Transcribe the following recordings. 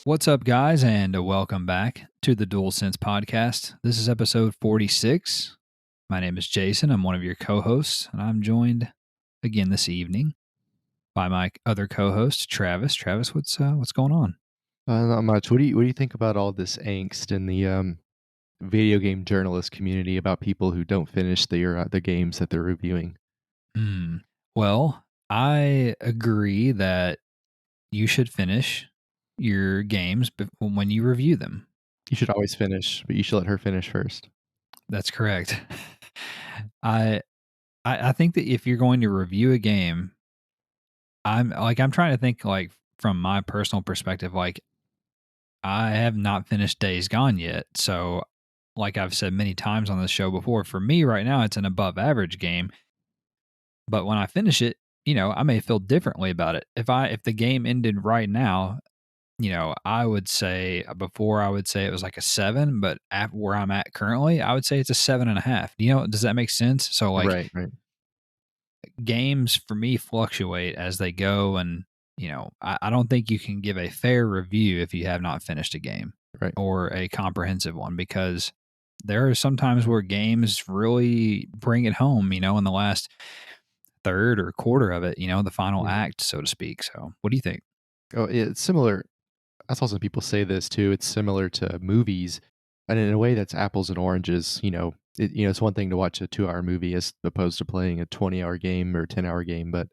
What's up, guys, and welcome back to the Dual Sense podcast. This is episode 46. My name is Jason. I'm one of your co-hosts, and I'm joined again this evening by my other co-host, Travis. Travis, what's going on? Not much. What do you think about all this angst in the video game journalist community about people who don't finish the games that they're reviewing? Hmm. Well, I agree that you should finish your games when you review them. You should always finish, but you should let her finish first. That's correct. I I think that if you're going to review a game, I'm trying to think like from my personal perspective, like I have not finished Days Gone yet. So like I've said many times on this show before, for me right now it's an above average game. But when I finish it, I may feel differently about it. If the game ended right now, I would say before I would say it was like a 7, but at where I'm at currently, I would say it's a 7.5. Does that make sense? So like Right, right, games for me fluctuate as they go, and I don't think you can give a fair review if you have not finished a game right. or a comprehensive one, because there are some times where games really bring it home, in the last third or quarter of it, the final Mhm. act, so to speak. So what do you think? Oh, yeah, it's similar. I saw some people say this too. It's similar to movies, and in a way, that's apples and oranges. It's one thing to watch a 2-hour movie as opposed to playing a 20-hour game or 10-hour game, but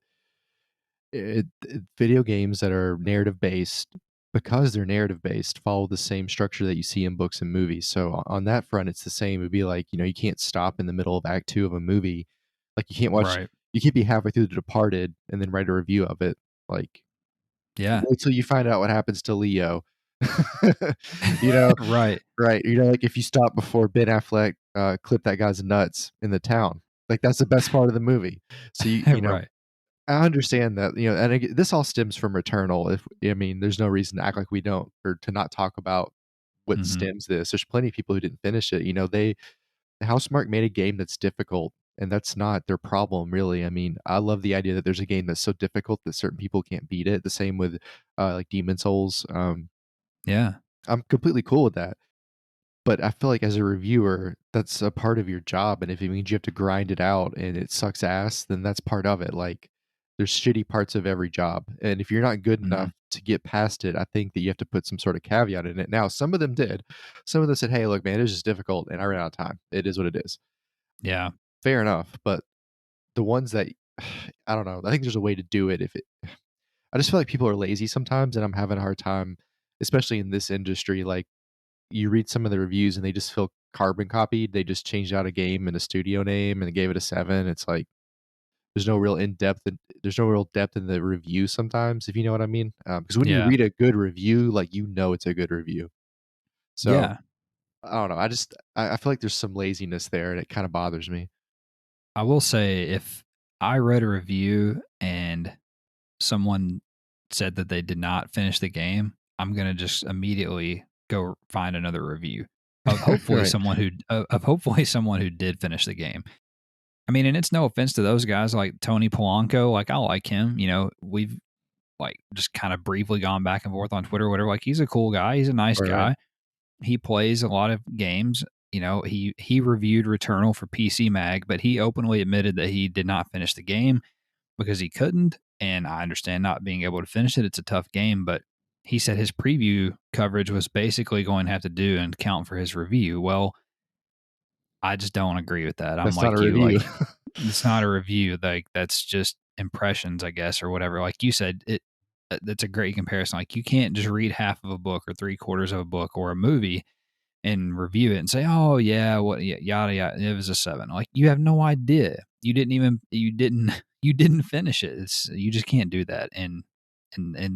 video games that are narrative based, because they're narrative based, follow the same structure that you see in books and movies. So on that front, it's the same. It'd be like, you can't stop in the middle of act 2 of a movie. Like Right. you can't be halfway through The Departed and then write a review of it. Like, Yeah. wait till you find out what happens to Leo. you know, Right. right? Like if you stop before Ben Affleck clipped that guy's nuts in the town, like that's the best part of the movie. So Right. I understand that, and this all stems from Returnal. There's no reason to act like we don't, or to not talk about what Hmm. stems this. There's plenty of people who didn't finish it. Housemarque made a game that's difficult, and that's not their problem, really. I love the idea that there's a game that's so difficult that certain people can't beat it. The same with like Demon Souls. Yeah. I'm completely cool with that. But I feel like as a reviewer, that's a part of your job, and if it means you have to grind it out and it sucks ass, then that's part of it. Like, there's shitty parts of every job, and if you're not good Hmm. enough to get past it, I think that you have to put some sort of caveat in it. Now, some of them did. Some of them said, "Hey, look, man, it's just difficult, and I ran out of time. It is what it is." Yeah. Fair enough, but the ones that I don't know, I think there's a way to do it if it I just feel like people are lazy sometimes, and I'm having a hard time, especially in this industry, like you read some of the reviews and they just feel carbon copied. They just changed out a game and a studio name and gave it a 7. It's like there's no real depth in the review sometimes, if you know what I mean. Because when you Yeah. read a good review, like it's a good review. So Yeah. I don't know. I feel like there's some laziness there, and it kind of bothers me. I will say, if I read a review and someone said that they did not finish the game, I'm gonna just immediately go find another review of hopefully Right. someone who of hopefully someone who did finish the game. I mean, and it's no offense to those guys like Tony Polanco. Like I like him. We've like just kind of briefly gone back and forth on Twitter, or whatever. Like he's a cool guy. He's a nice Right. Right. guy. He plays a lot of games. He reviewed Returnal for PC Mag, but he openly admitted that he did not finish the game because he couldn't. And I understand not being able to finish it. It's a tough game, but he said his preview coverage was basically going to have to do and count for his review. Well, I just don't agree with that. I'm That's not a like you, review. like it's not a review. Like that's just impressions, I guess, or whatever. Like you said, that's a great comparison. Like you can't just read half of a book or three quarters of a book or a movie and review it and say, "Oh yeah, what yada yada, it was a 7." Like you have no idea. You didn't finish it. You just can't do that in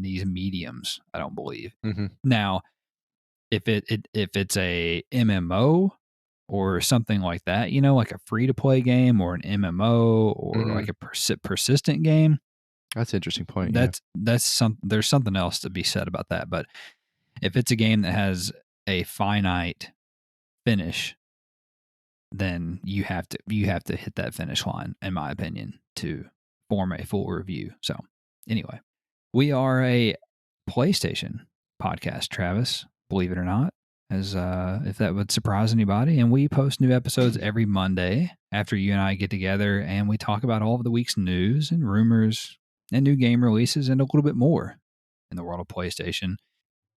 these mediums. I don't believe. hmm Now, if it's a MMO or something like that, like a free to play game or an MMO or hmm like a persistent game, That's an interesting point. Yeah. that's there's something else to be said about that. But if it's a game that has a finite finish, then you have to hit that finish line, in my opinion, to form a full review. So anyway, we are a PlayStation podcast, Travis, believe it or not, as if that would surprise anybody. And we post new episodes every Monday after you and I get together, and we talk about all of the week's news and rumors and new game releases and a little bit more in the world of PlayStation.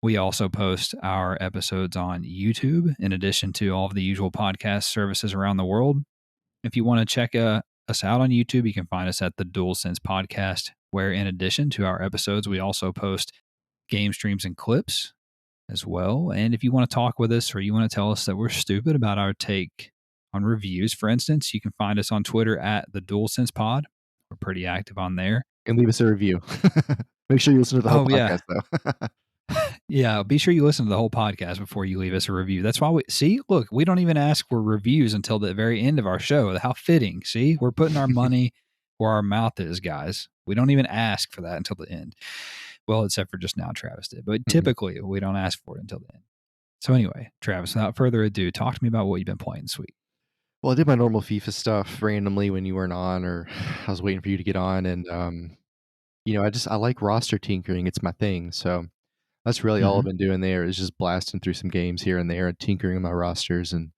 We also post our episodes on YouTube in addition to all of the usual podcast services around the world. If you want to check us out on YouTube, you can find us at the DualSense Podcast, where in addition to our episodes, we also post game streams and clips as well. And if you want to talk with us or you want to tell us that we're stupid about our take on reviews, for instance, you can find us on Twitter at the DualSense Pod. We're pretty active on there. And leave us a review. Make sure you listen to the whole Oh, yeah. podcast, though. Yeah, be sure you listen to the whole podcast before you leave us a review. That's why we don't even ask for reviews until the very end of our show. How fitting. See, we're putting our money where our mouth is, guys. We don't even ask for that until the end. Well, except for just now, Travis did. But typically, we don't ask for it until the end. So anyway, Travis, without further ado, talk to me about what you've been playing this week. Well, I did my normal FIFA stuff randomly when you weren't on, or I was waiting for you to get on, and I like roster tinkering. It's my thing. So that's really all I've been doing there is just blasting through some games here and there and tinkering my rosters. And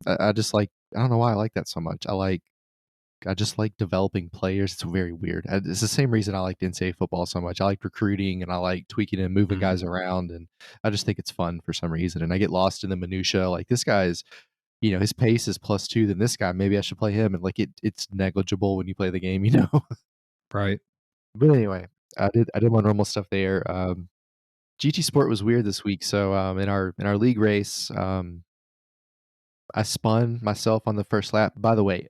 I just like, I don't know why I like that so much. I just like developing players. It's very weird. It's the same reason I liked NCAA football so much. I like recruiting and I like tweaking and moving guys around, and I just think it's fun for some reason. And I get lost in the minutia. Like this guy's, his pace is +2 than this guy. Maybe I should play him. And like it's negligible when you play the game, Right. But anyway, I did my normal stuff there. GT Sport was weird this week. So in our league race, I spun myself on the first lap. By the way,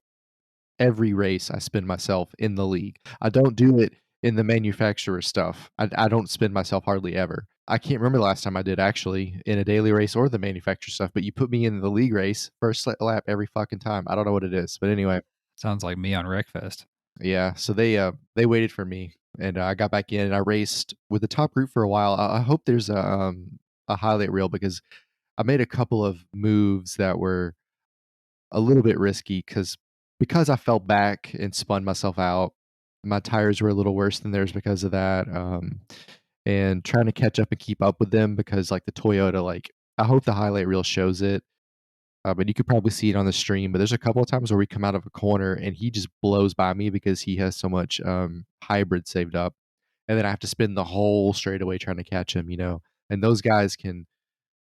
every race I spin myself in the league. I don't do it in the manufacturer stuff. I don't spin myself hardly ever. I can't remember the last time I did actually in a daily race or the manufacturer stuff, but you put me in the league race first lap every fucking time. I don't know what it is, but anyway. Sounds like me on Wreckfest. Yeah, so they waited for me, and I got back in and I raced with the top group for a while. I hope there's a highlight reel because I made a couple of moves that were a little bit risky because I fell back and spun myself out. My tires were a little worse than theirs because of that. And trying to catch up and keep up with them because like the Toyota, like I hope the highlight reel shows it. But you could probably see it on the stream. But there's a couple of times where we come out of a corner and he just blows by me because he has so much hybrid saved up. And then I have to spin the whole straightaway trying to catch him, And those guys can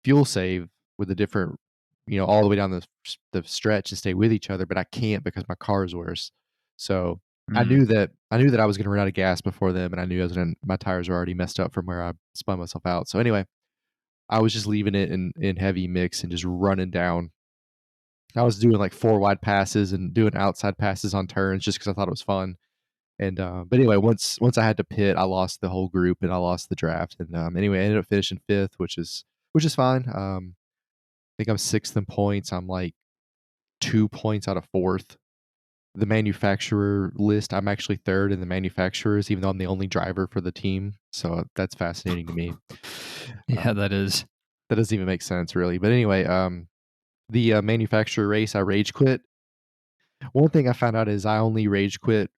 fuel save with a different, all the way down the stretch and stay with each other, but I can't because my car is worse. So I knew that I was going to run out of gas before them, and I knew my tires were already messed up from where I spun myself out. So anyway, I was just leaving it in heavy mix and just running down. I was doing like 4 wide passes and doing outside passes on turns just because I thought it was fun. And but anyway, once I had to pit, I lost the whole group and I lost the draft. And anyway, I ended up finishing 5th, which is fine. I think I'm 6th in points. I'm like 2 points out of 4th. The manufacturer list, I'm actually 3rd in the manufacturers, even though I'm the only driver for the team. So that's fascinating to me. Yeah, that is. That doesn't even make sense, really. But anyway, the manufacturer race, I rage quit. One thing I found out is I only rage quit.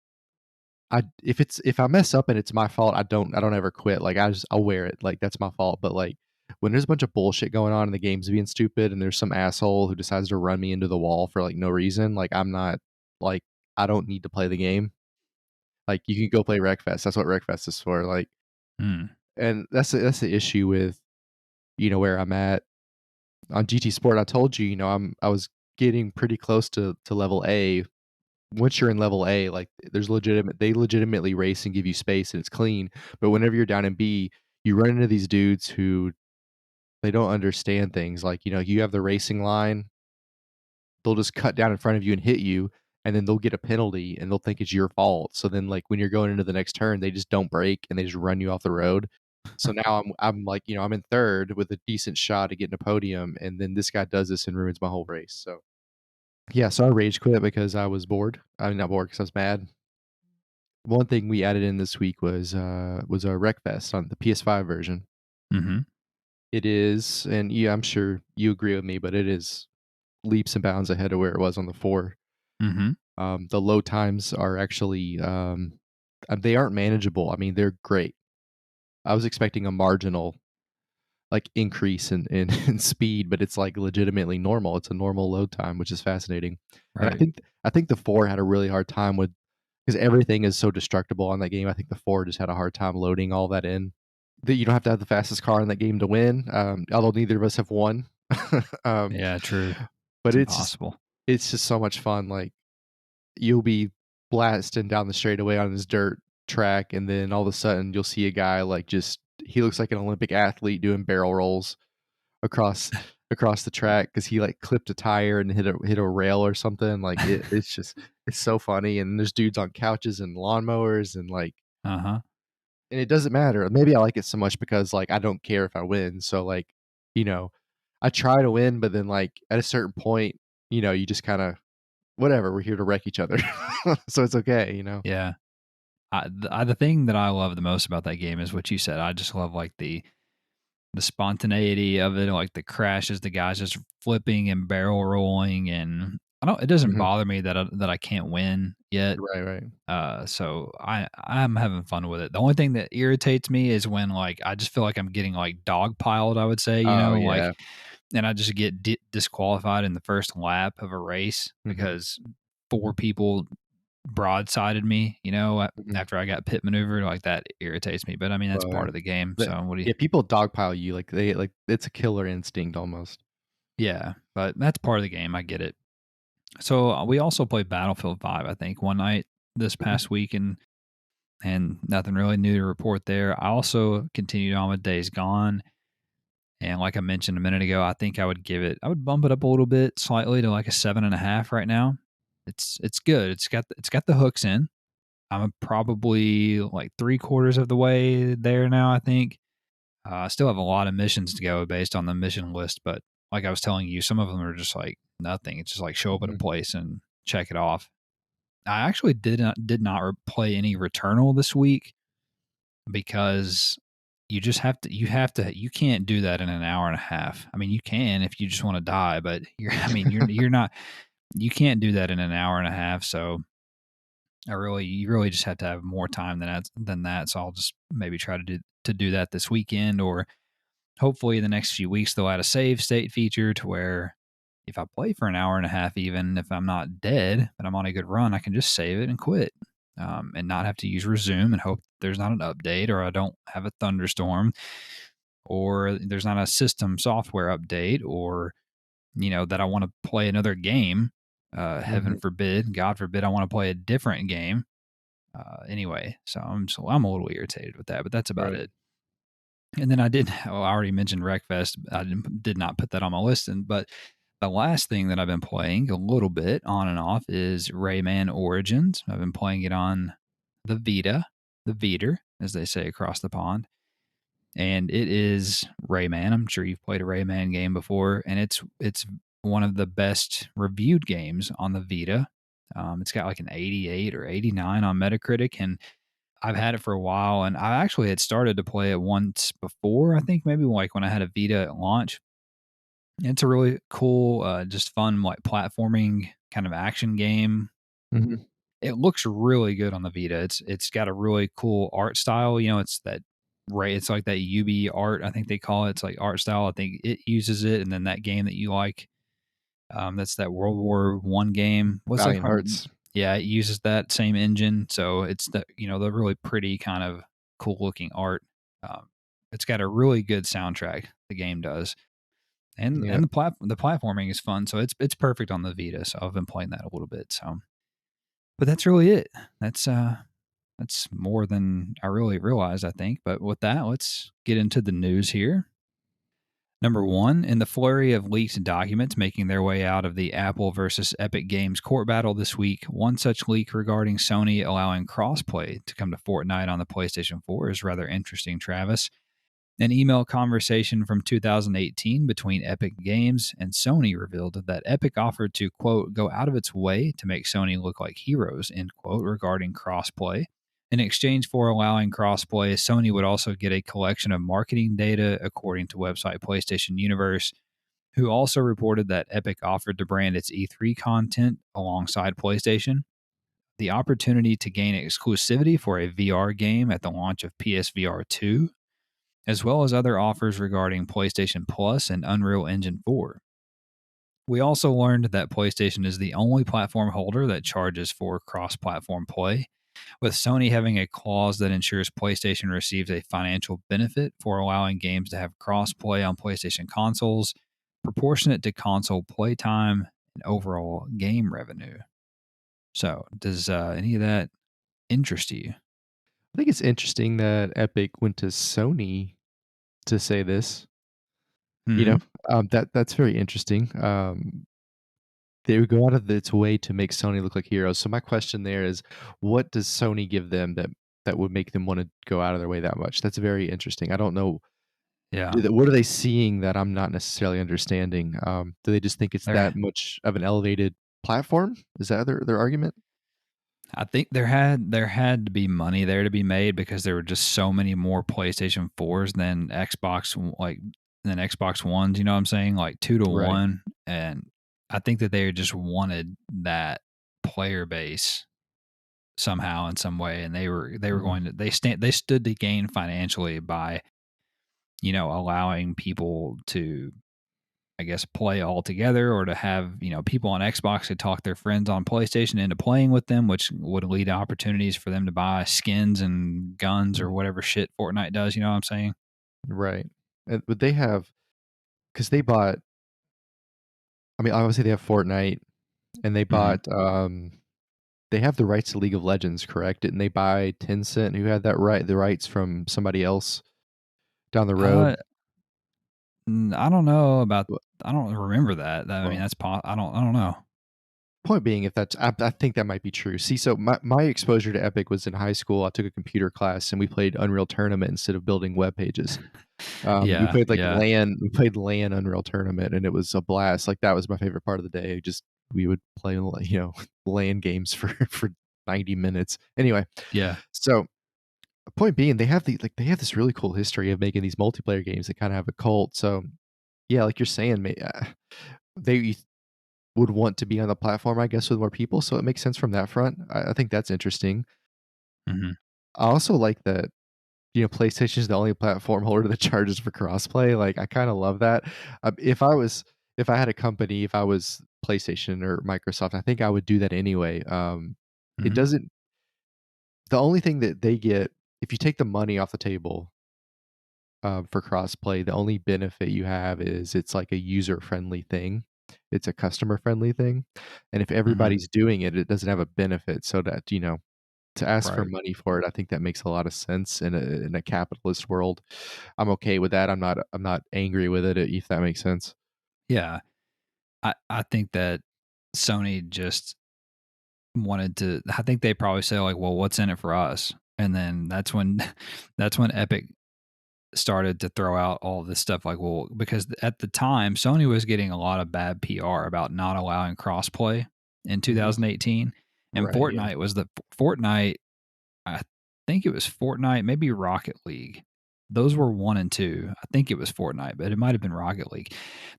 If I mess up and it's my fault, I don't ever quit. Like I'll wear it. Like that's my fault. But like when there's a bunch of bullshit going on and the game's being stupid and there's some asshole who decides to run me into the wall for like no reason, like I'm not like I don't need to play the game. Like you can go play Wreckfest. That's what Wreckfest is for. Like, and that's the issue with where I'm at on GT Sport. I told you, I was getting pretty close to level A. Once you're in level A, like they legitimately race and give you space and it's clean. But whenever you're down in B, you run into these dudes who they don't understand things. Like, you have the racing line, they'll just cut down in front of you and hit you, and then they'll get a penalty and they'll think it's your fault. So then like when you're going into the next turn, they just don't brake and they just run you off the road. So now I'm like, I'm in 3rd with a decent shot at getting a podium, and then this guy does this and ruins my whole race. So yeah, so I rage quit because I was bored. I mean, not bored because I was mad. One thing we added in this week was a Wreckfest on the PS5 version. Mm-hmm. It is, and yeah, I'm sure you agree with me, but it is leaps and bounds ahead of where it was on the 4. Mm-hmm. The load times are actually they aren't manageable. I mean, they're great. I was expecting a marginal like, increase in in speed, but it's, like, legitimately normal. It's a normal load time, which is fascinating. And Right. I think the 4 had a really hard time with because everything is so destructible on that game. I think the 4 just had a hard time loading all that in. That you don't have to have the fastest car in that game to win, although neither of us have won. Um, Yeah, true. but It's impossible. it's just so much fun, like, you'll be blasting down the straightaway on this dirt track, and then all of a sudden, you'll see a guy, like, just he looks like an Olympic athlete doing barrel rolls across across the track because he, like, clipped a tire and hit a rail or something, like, it's just it's so funny, and there's dudes on couches and lawnmowers and, like Uh-huh. and it doesn't matter. Maybe I like it so much because, like, I don't care if I win, so, like, you know, I try to win, but then, like, at a certain point, you just kinda whatever, we're here to wreck each other. So it's okay, you know? Yeah. The thing that I love the most about that game is what you said. I just love, like, the spontaneity of it, like, the crashes, the guys just flipping and barrel rolling, and I don't it doesn't Mhm. bother me that I can't win yet. Right, right. So I'm having fun with it. The only thing that irritates me is when, like, I just feel like I'm getting, like, dogpiled, I would say, Oh, like, yeah. and I just get disqualified in the first lap of a race Mhm, because 4 people broadsided me, mhm. after I got pit maneuvered, like, that irritates me, but, I mean, that's Well, part of the game, the so what do you yeah, people dogpile you, like, it's a killer instinct almost. yeah, but that's part of the game, I get it. So, we also played Battlefield 5, I think, one night this Mhm, past week, and nothing really new to report there. I also continued on with Days Gone, and like I mentioned a minute ago, I think I would bump it up a little bit slightly to like a 7.5 right now. It's good. It's got the hooks in. I'm probably like 3/4 of the way there now, I think. I still have a lot of missions to go based on the mission list, but like I was telling you, some of them are just like nothing. It's just like show up at a mhm, place and check it off. I actually did not play any Returnal this week because you can't do that in an hour and a half. I mean, you can if you just want to die, but you're not you can't do that in an hour and a half. So you really just have to have more time than that. So I'll just maybe try to do that this weekend, or hopefully in the next few weeks they'll add a save state feature to where if I play for an hour and a half, even if I'm not dead but I'm on a good run, I can just save it and quit, and not have to use resume and hope there's not an update, or I don't have a thunderstorm, or there's not a system software update, or that I want to play another game. Heaven mhm. forbid, God forbid, I want to play a different game. Anyway, so I'm a little irritated with that, but that's about Right. it. And then I already mentioned Wreckfest. I did not put that on my list, but the last thing that I've been playing a little bit on and off is Rayman Origins. I've been playing it on the Vita, the Vita, as they say across the pond, and it is Rayman. I'm sure you've played a Rayman game before, and it's one of the best reviewed games on the Vita. It's got like an 88 or 89 on Metacritic, and I've had it for a while, and I actually had started to play it once before. I think maybe like when I had a Vita at launch. It's a really cool, just fun like platforming kind of action game. Mhm. It looks really good on the Vita. It's got a really cool art style. It's that Ray. It's like that UB art. I think they call it. It's like art style. I think it uses it, and then that game that you like. That's that World War I game. What's that Valiant called? Hearts. Yeah, it uses that same engine, so it's the really pretty kind of cool looking art. Um, it's got a really good soundtrack. The game does, and Yeah. and the platforming is fun. So it's perfect on the Vita. So I've been playing that a little bit. So, but that's really it. That's more than I really realized, I think. But with that, let's get into the news here. Number one, in the flurry of leaked documents making their way out of the Apple versus Epic Games court battle this week, one such leak regarding Sony allowing crossplay to come to Fortnite on the PlayStation 4 is rather interesting, Travis. An email conversation from 2018 between Epic Games and Sony revealed that Epic offered to, quote, go out of its way to make Sony look like heroes, end quote, regarding crossplay. In exchange for allowing crossplay, Sony would also get a collection of marketing data, according to website PlayStation Universe, who also reported that Epic offered to brand its E3 content alongside PlayStation. The opportunity to gain exclusivity for a VR game at the launch of PSVR 2, as well as other offers regarding PlayStation Plus and Unreal Engine 4. We also learned that PlayStation is the only platform holder that charges for cross platform play, with Sony having a clause that ensures PlayStation receives a financial benefit for allowing games to have cross play on PlayStation consoles, proportionate to console playtime and overall game revenue. So, does any of that interest you? I think it's interesting that Epic went to Sony to say this, you know? Hmm. That's very interesting. They would go out of its way to make Sony look like heroes. So my question there is, what does Sony give them that would make them wanna go out of their way that much? That's very interesting. I don't know. Yeah. What are they seeing that I'm not necessarily understanding? Do they just think it's that There, much of an elevated platform? Is that their argument? I think there had to be money there to be made because there were just so many more PlayStation 4s than Xbox Ones, you know what I'm saying? Like 2 to Right. 1, and I think that they just wanted that player base somehow in some way, and they were Mhm. going to they stood to gain financially by, allowing people to, I guess, play all together, or to have, people on Xbox to talk their friends on PlayStation into playing with them, which would lead to opportunities for them to buy skins and guns Mhm. or whatever shit Fortnite does. You know what I'm saying? Right. But they have, because they bought, I mean, obviously they have Fortnite, and they Hmm. bought, they have the rights to League of Legends, correct? Didn't they buy Tencent, who had that the rights from somebody else down the road? Uh, I don't know about. W I don't remember that. I mean, well, that's I don't. I don't know. point being, if that's I think that might be true. See, so my exposure to Epic was in high school. I took a computer class, and we played Unreal Tournament instead of building web pages. We Yeah, played, like, yeah, LAN we played LAN Unreal Tournament, and it was a blast. Like, that was my favorite part of the day. Just we would play, LAN games for for 90 minutes. Anyway, yeah. so point being, they have this really cool history of making these multiplayer games that kinda have a cult. So, yeah, like you're saying, they would want to be on the platform, I guess, with more people, so it makes sense from that front. I think that's interesting. Hmm. I also like that, PlayStation is the only platform holder that charges for crossplay. Like, I kinda love that. If I had a company, if I was PlayStation or Microsoft, I think I would do that anyway. It Hmm. doesn't the only thing that they get, if you take the money off the table, for crossplay, the only benefit you have is it's like a user-friendly thing. It's a customer-friendly thing, and if Hmm. everybody's doing it, it doesn't have a benefit, so that, to ask for Right. money for it, I think that makes a lot of sense in a capitalist world. I'm okay with that. I'm not angry with it, if that makes sense. Yeah. I think that Sony just wanted to. I think they probably say like, "Well, what's in it for us?" And then that's when that's when Epic started to throw out all this stuff like, well, because at the time Sony was getting a lot of bad PR about not allowing crossplay in Mhm. 2018, and Right, yeah. Fortnite. I think it was Fortnite, maybe Rocket League. Those were 1 and 2. I think it was Fortnite, but it might have been Rocket League.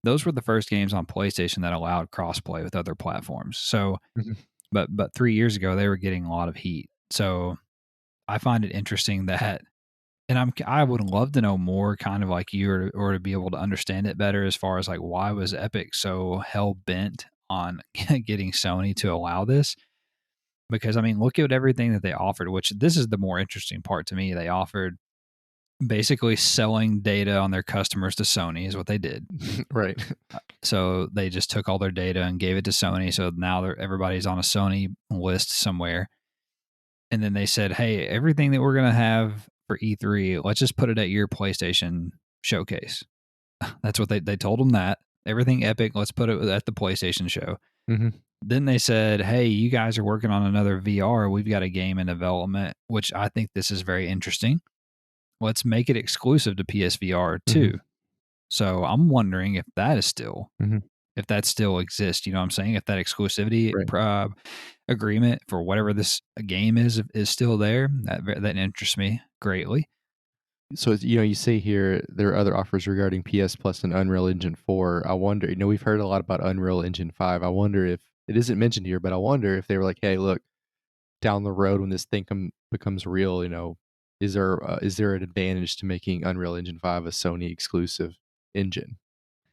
Those were the first games on PlayStation that allowed crossplay with other platforms. So, Mhm. but 3 years ago they were getting a lot of heat. So, I find it interesting that, and I would love to know more, kind of like you, or to be able to understand it better, as far as like, why was Epic so hell bent on getting Sony to allow this? Because I mean, look at everything that they offered, which this is the more interesting part to me. They offered basically selling data on their customers to Sony is what they did. Right. So they just took all their data and gave it to Sony. So now everybody's on a Sony list somewhere. And then they said, "Hey, everything that we're going to have for E3, let's just put it at your PlayStation showcase." That's what they told them, that everything Epic, let's put it at the PlayStation show. Mhm. Then they said, "Hey, you guys are working on another VR. We've got a game in development, which I think this is very interesting. Let's make it exclusive to PSVR Mhm. too." So I'm wondering Mhm. if that still exists. You know what I'm saying? If that exclusivity Right. agreement for whatever this game is still there, that interests me greatly. So, you say here there are other offers regarding PS Plus and Unreal Engine 4. I wonder, we've heard a lot about Unreal Engine 5. I wonder if it isn't mentioned here, but I wonder if they were like, "Hey, look, down the road when this thing becomes real, Is there an advantage to making Unreal Engine 5 a Sony exclusive engine?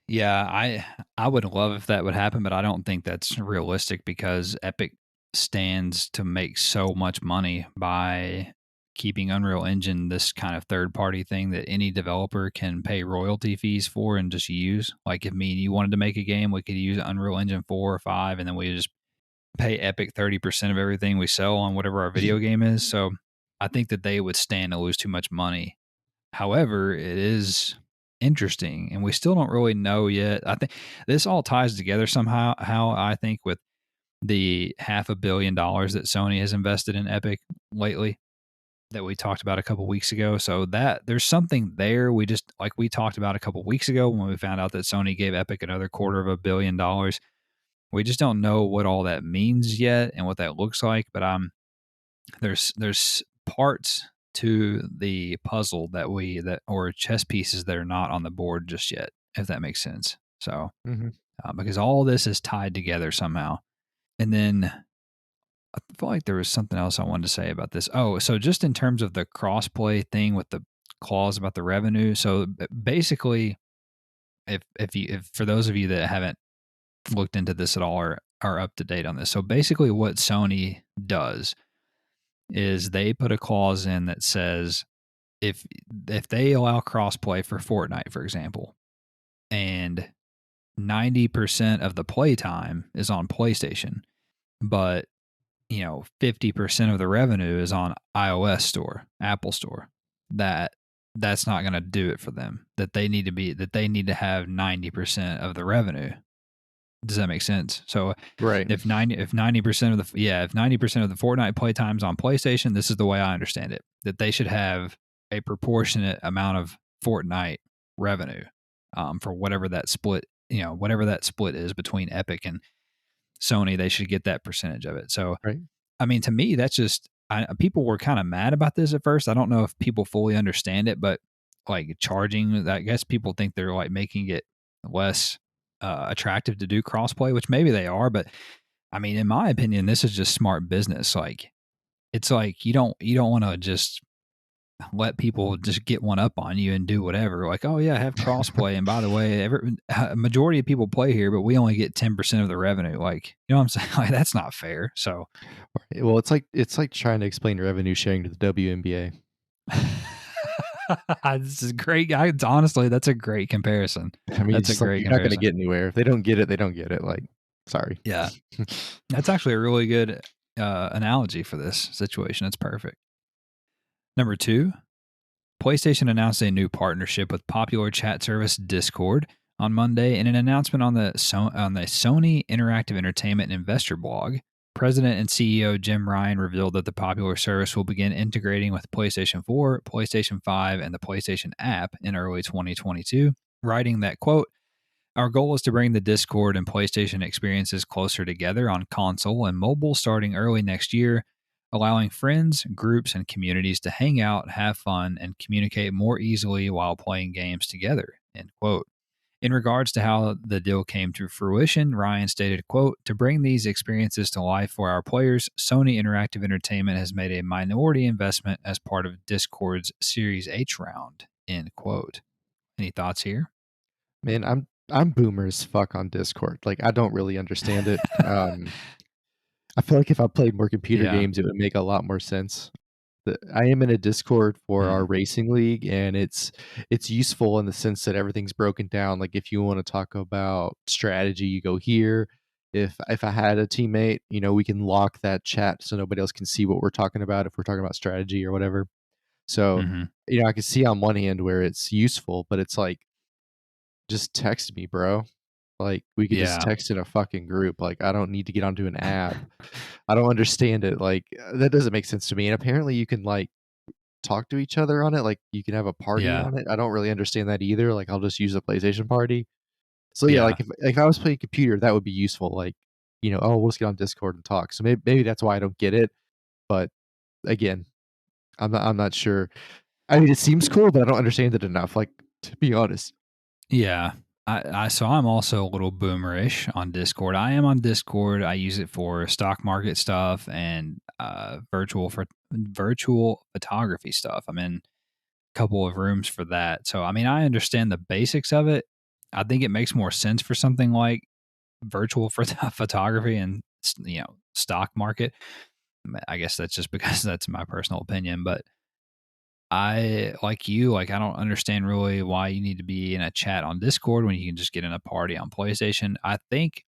Yeah, I would love if that would happen, but I don't think that's realistic because Epic stands to make so much money by keeping Unreal Engine this kind of third party thing that any developer can pay royalty fees for and just use. Like if me and you wanted to make a game, we could use Unreal Engine 4 or 5 and then we just pay Epic 30% of everything we sell on whatever our video game is. So I think that they would stand to lose too much money. However, it is interesting, and we still don't really know yet. I think this all ties together somehow. How I think with the $500 million that Sony has invested in Epic lately, that we talked about a couple weeks ago. So that there's something there. We just like we talked about a couple weeks ago when we found out that Sony gave Epic another $250 million. We just don't know what all that means yet and what that looks like. But there's parts to the puzzle that or chess pieces that are not on the board just yet, if that makes sense. So Mhm. because all this is tied together somehow. And then I feel like there was something else I wanted to say about this. Oh, so just in terms of the crossplay thing with the clause about the revenue. So basically, if for those of you that haven't looked into this at all or are up to date on this, so basically what Sony does is they put a clause in that says if they allow crossplay for Fortnite, for example, and 90% of the playtime is on PlayStation, but 50% of the revenue is on iOS store, Apple store, that's not going to do it for them. That they need to have 90% of the revenue. Does that make sense? So Right. if 90% of the if 90% of the Fortnite playtime's on PlayStation, this is the way I understand it. That they should have a proportionate amount of Fortnite revenue for whatever that split is between Epic and Sony. They should get that percentage of it. So Right. I mean, to me, that's just people were kind of mad about this at first. I don't know if people fully understand it, but like charging, I guess people think they're like making it less attractive to do crossplay, which maybe they are. But I mean, in my opinion, this is just smart business. Like it's like you don't want to just let people just get one up on you and do whatever. Like, oh yeah, have crossplay, and by the way, a majority of people play here, but we only get 10% of the revenue. Like, you know what I'm saying? Like, that's not fair. So Well, it's like trying to explain revenue sharing to the WNBA. this is great. Honestly, that's a great comparison. I mean, That's it's a just like great you're not going to comparison. get anywhere if they don't get it. They don't get it. Like, sorry. Yeah, that's actually a really good analogy for this situation. It's perfect. Number two, PlayStation announced a new partnership with popular chat service Discord on Monday. In an announcement on the Sony Interactive Entertainment Investor blog, President and CEO Jim Ryan revealed that the popular service will begin integrating with PlayStation 4, PlayStation 5, and the PlayStation app in early 2022, writing that, quote, our goal is to bring the Discord and PlayStation experiences closer together on console and mobile starting early next year, allowing friends, groups, and communities to hang out, have fun, and communicate more easily while playing games together. End quote. In regards to how the deal came to fruition, Ryan stated, quote, to bring these experiences to life for our players, Sony Interactive Entertainment has made a minority investment as part of Discord's Series H round, end quote. Any thoughts here? Man, I'm boomer as fuck on Discord. Like, I don't really understand it. I feel like if I played more computer Yeah. games, it would make a lot more sense. I am in a Discord for our Mm. racing league, and it's useful in the sense that everything's broken down. Like, if you wanna talk about strategy, you go here. If I had a teammate, we can lock that chat so nobody else can see what we're talking about if we're talking about strategy or whatever. So, Hmm. I can see on one hand where it's useful, but it's like, "Just text me, bro." Like, we could just Yeah. text in a fucking group. Like, I don't need to get onto an app. I don't understand it. Like, that doesn't make sense to me. And apparently you can, like, talk to each other on it. Like, you can have a party Yeah. on it. I don't really understand that either. Like, I'll just use a PlayStation party. So, yeah, Yeah. like, if I was playing computer, that would be useful. Like, "Oh, we'll just get on Discord and talk." So maybe that's why I don't get it. But again, I'm not sure. I mean, it seems cool, but I don't understand it enough, like, to be honest. Yeah. So I'm also a little boomerish on Discord. I am on Discord. I use it for stock market stuff and virtual photography stuff. I'm in a couple of rooms for that. So, I mean, I understand the basics of it. I think it makes more sense for something like virtual photography and stock market. I guess that's just because that's my personal opinion, but I like you, like I don't understand really why you need to be in a chat on Discord when you can just get in a party on PlayStation. I think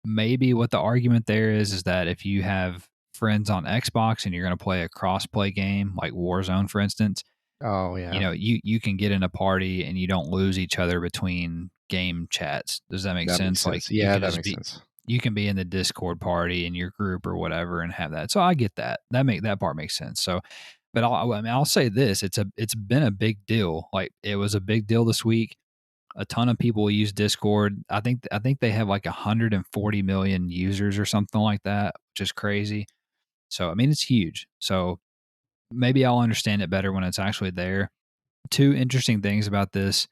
maybe what the argument there is that if you have friends on Xbox and you're going to play a cross-play game like Warzone, for instance, Oh, yeah. you can get in a party and you don't lose each other between game chats. Does that make That makes sense? Like sense. you Yeah, can that just makes be sense. you can be in the Discord party in your group or whatever and have that. So I get that. That part makes sense. So, but I mean, I'll say this: it's been a big deal. Like it was a big deal this week. A ton of people use Discord. I think they have like 140 million users or something like that, which is crazy. So I mean, it's huge. So maybe I'll understand it better when it's actually there. Two interesting things about this.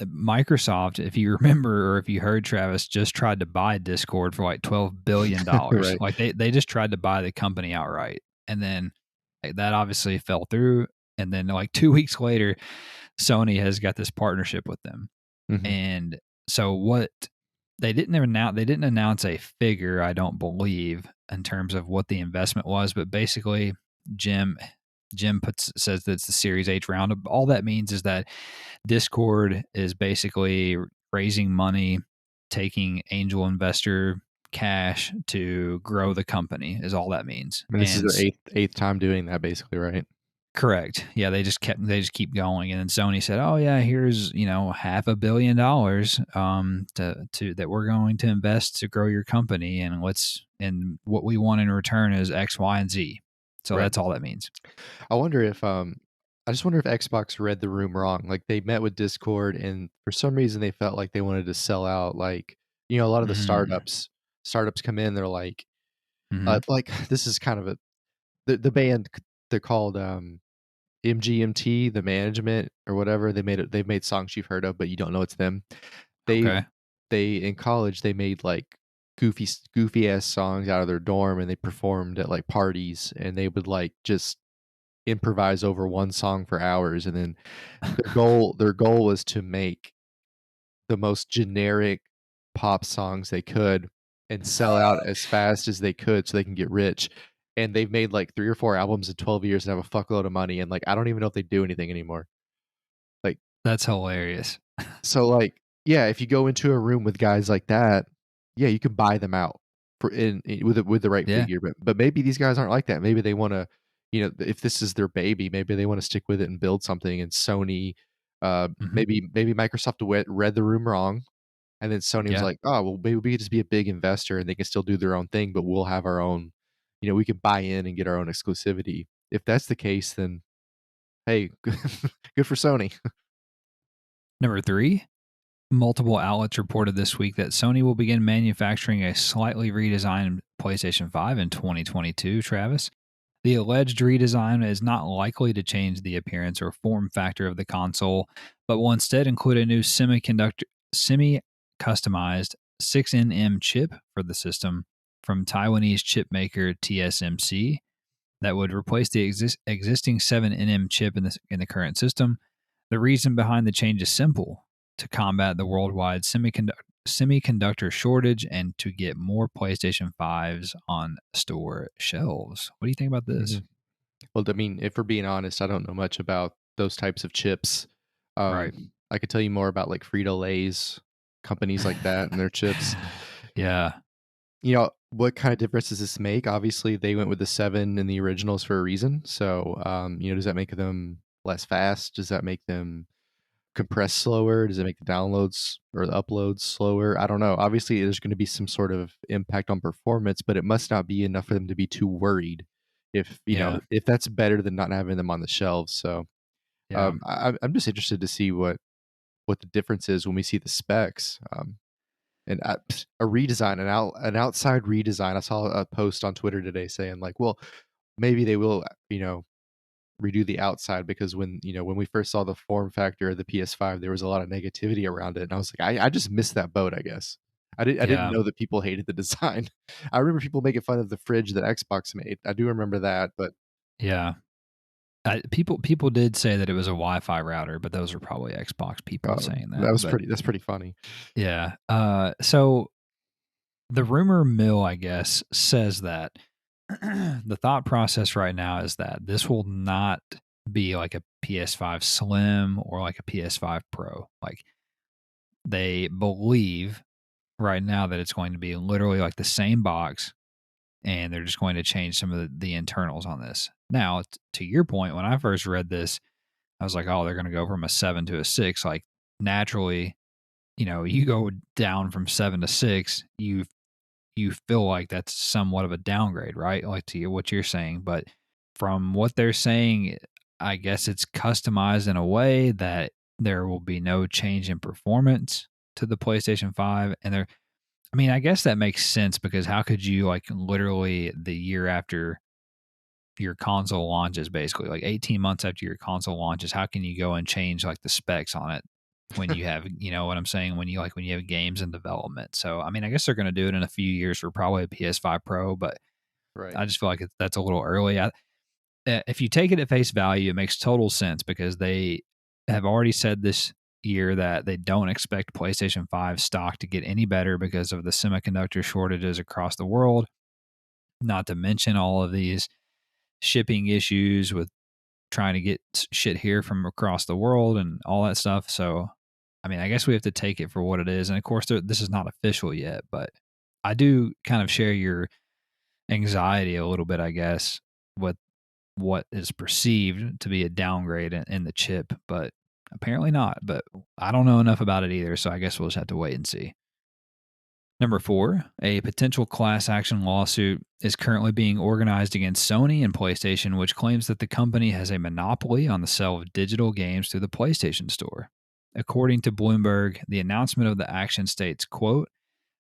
Microsoft, if you remember or if you heard, Travis, just tried to buy Discord for like $12 billion. Right. Like they just tried to buy the company outright. And then like, that obviously fell through. And then like 2 weeks later, Sony has got this partnership with them. Mhm. And so what they didn't announce a figure, I don't believe, in terms of what the investment was, but basically Jim Jim says that it's the Series H round. All that means is that Discord is basically raising money, taking angel investor cash to grow the company is all that means. And this is And their eighth time doing that basically, right? correct. Yeah, they just keep going. And then Sony said, "Oh yeah, here's, $500 million to that we're going to invest to grow your company and what we want in return is X, Y, and Z." So Right. that's all that means. I wonder if, I just wonder if Xbox read the room wrong. Like, they met with Discord, and for some reason, they felt like they wanted to sell out, like, a lot of the Mm, startups come in, they're hmm. like, this is kind of the band, they're called, MGMT, The Management or whatever. They've made songs you've heard of, but you don't know it's them. They Okay. they in college, they made, like, goofy ass songs out of their dorm, and they performed at, like, parties, and they would, like, just improvise over one song for hours, and then their goal was to make the most generic pop songs they could and sell out as fast as they could so they can get rich, and they've made, like, 3 or 4 albums in 12 years and have a fuckload of money, and, like, I don't even know if they do anything anymore. Like, That's hilarious. so, like, yeah, if you go into a room with guys like that, yeah, you can buy them out for in with the right Yeah. figure, but maybe these guys aren't like that. Maybe they wanna, if this is their baby, maybe they wanna stick with it and build something, and Sony, Hmm. maybe Microsoft read the room wrong, and then Sony was Yeah. like, "Oh, well, maybe we could just be a big investor and they can still do their own thing, but we'll have our own, we can buy in and get our own exclusivity." If that's the case, then, hey, good for Sony. Number three, multiple outlets reported this week that Sony will begin manufacturing a slightly redesigned PlayStation 5 in 2022, Travis. The alleged redesign is not likely to change the appearance or form factor of the console, but will instead include a new semi customized 6nm chip for the system from Taiwanese chip maker TSMC that would replace the existing 7nm chip in the current system. The reason behind the change is simple: to combat the worldwide semiconductor shortage and to get more PlayStation 5s on store shelves. What do you think about this? Mhm. Well, I mean, if we're being honest, I don't know much about those types of chips. Right. I could tell you more about, like, Frito-Lay's, companies like that and their chips. Yeah. What kind of difference does this make? Obviously, they went with the 7 in the originals for a reason. So, does that make them less fast? Does that make them compress slower? Does it make the downloads or the uploads slower? I don't know. Obviously, there's gonna be some sort of impact on performance, but it must not be enough for them to be too worried Yeah. if that's better than not having them on the shelves. So, Yeah. I'm just interested to see what the difference is when we see the specs. And a redesign, an outside redesign. I saw a post on Twitter today saying, like, well, maybe they will, redo the outside because when we first saw the form factor of the PS5, there was a lot of negativity around it, and I was like, I just missed that boat, I guess. I didn't Yeah. know that people hated the design. I remember people making fun of the fridge that Xbox made. I do remember that, but Yeah. People did say that it was a Wi-Fi router, but those are probably Xbox people saying that. But that's pretty funny. yeah. So the rumor mill, I guess, says that the thought process right now is that this will not be like a PS5 Slim or like a PS5 Pro. Like they believe right now that it's going to be literally like the same box, and they're just going to change some of the internals on this. Now, to your point, when I first read this, I was like, oh, they're going to go from a 7 to a 6. Like naturally, you go down from 7 to 6, you feel like that's somewhat of a downgrade, right? Like what you're saying, but from what they're saying, I guess it's customized in a way that there will be no change in performance to the PlayStation 5. And I mean, I guess that makes sense because how could you like literally the year after your console launches, basically like 18 months after your console launches, how can you go and change like the specs on it when you have, you know what I'm saying? When you have games in development. So, I mean, I guess they're going to do it in a few years for probably a PS5 Pro, but Right. I just feel like that's a little early. If you take it at face value, it makes total sense because they have already said this year that they don't expect PlayStation 5 stock to get any better because of the semiconductor shortages across the world, not to mention all of these shipping issues with trying to get shit here from across the world and all that stuff. So, I mean, I guess we have to take it for what it is. And of course, this is not official yet, but I do kind of share your anxiety a little bit, I guess, with what is perceived to be a downgrade in the chip, but apparently not. But I don't know enough about it either. So I guess we'll just have to wait and see. Number four, a potential class action lawsuit is currently being organized against Sony and PlayStation, which claims that the company has a monopoly on the sale of digital games through the PlayStation Store. According to Bloomberg, the announcement of the action states, quote,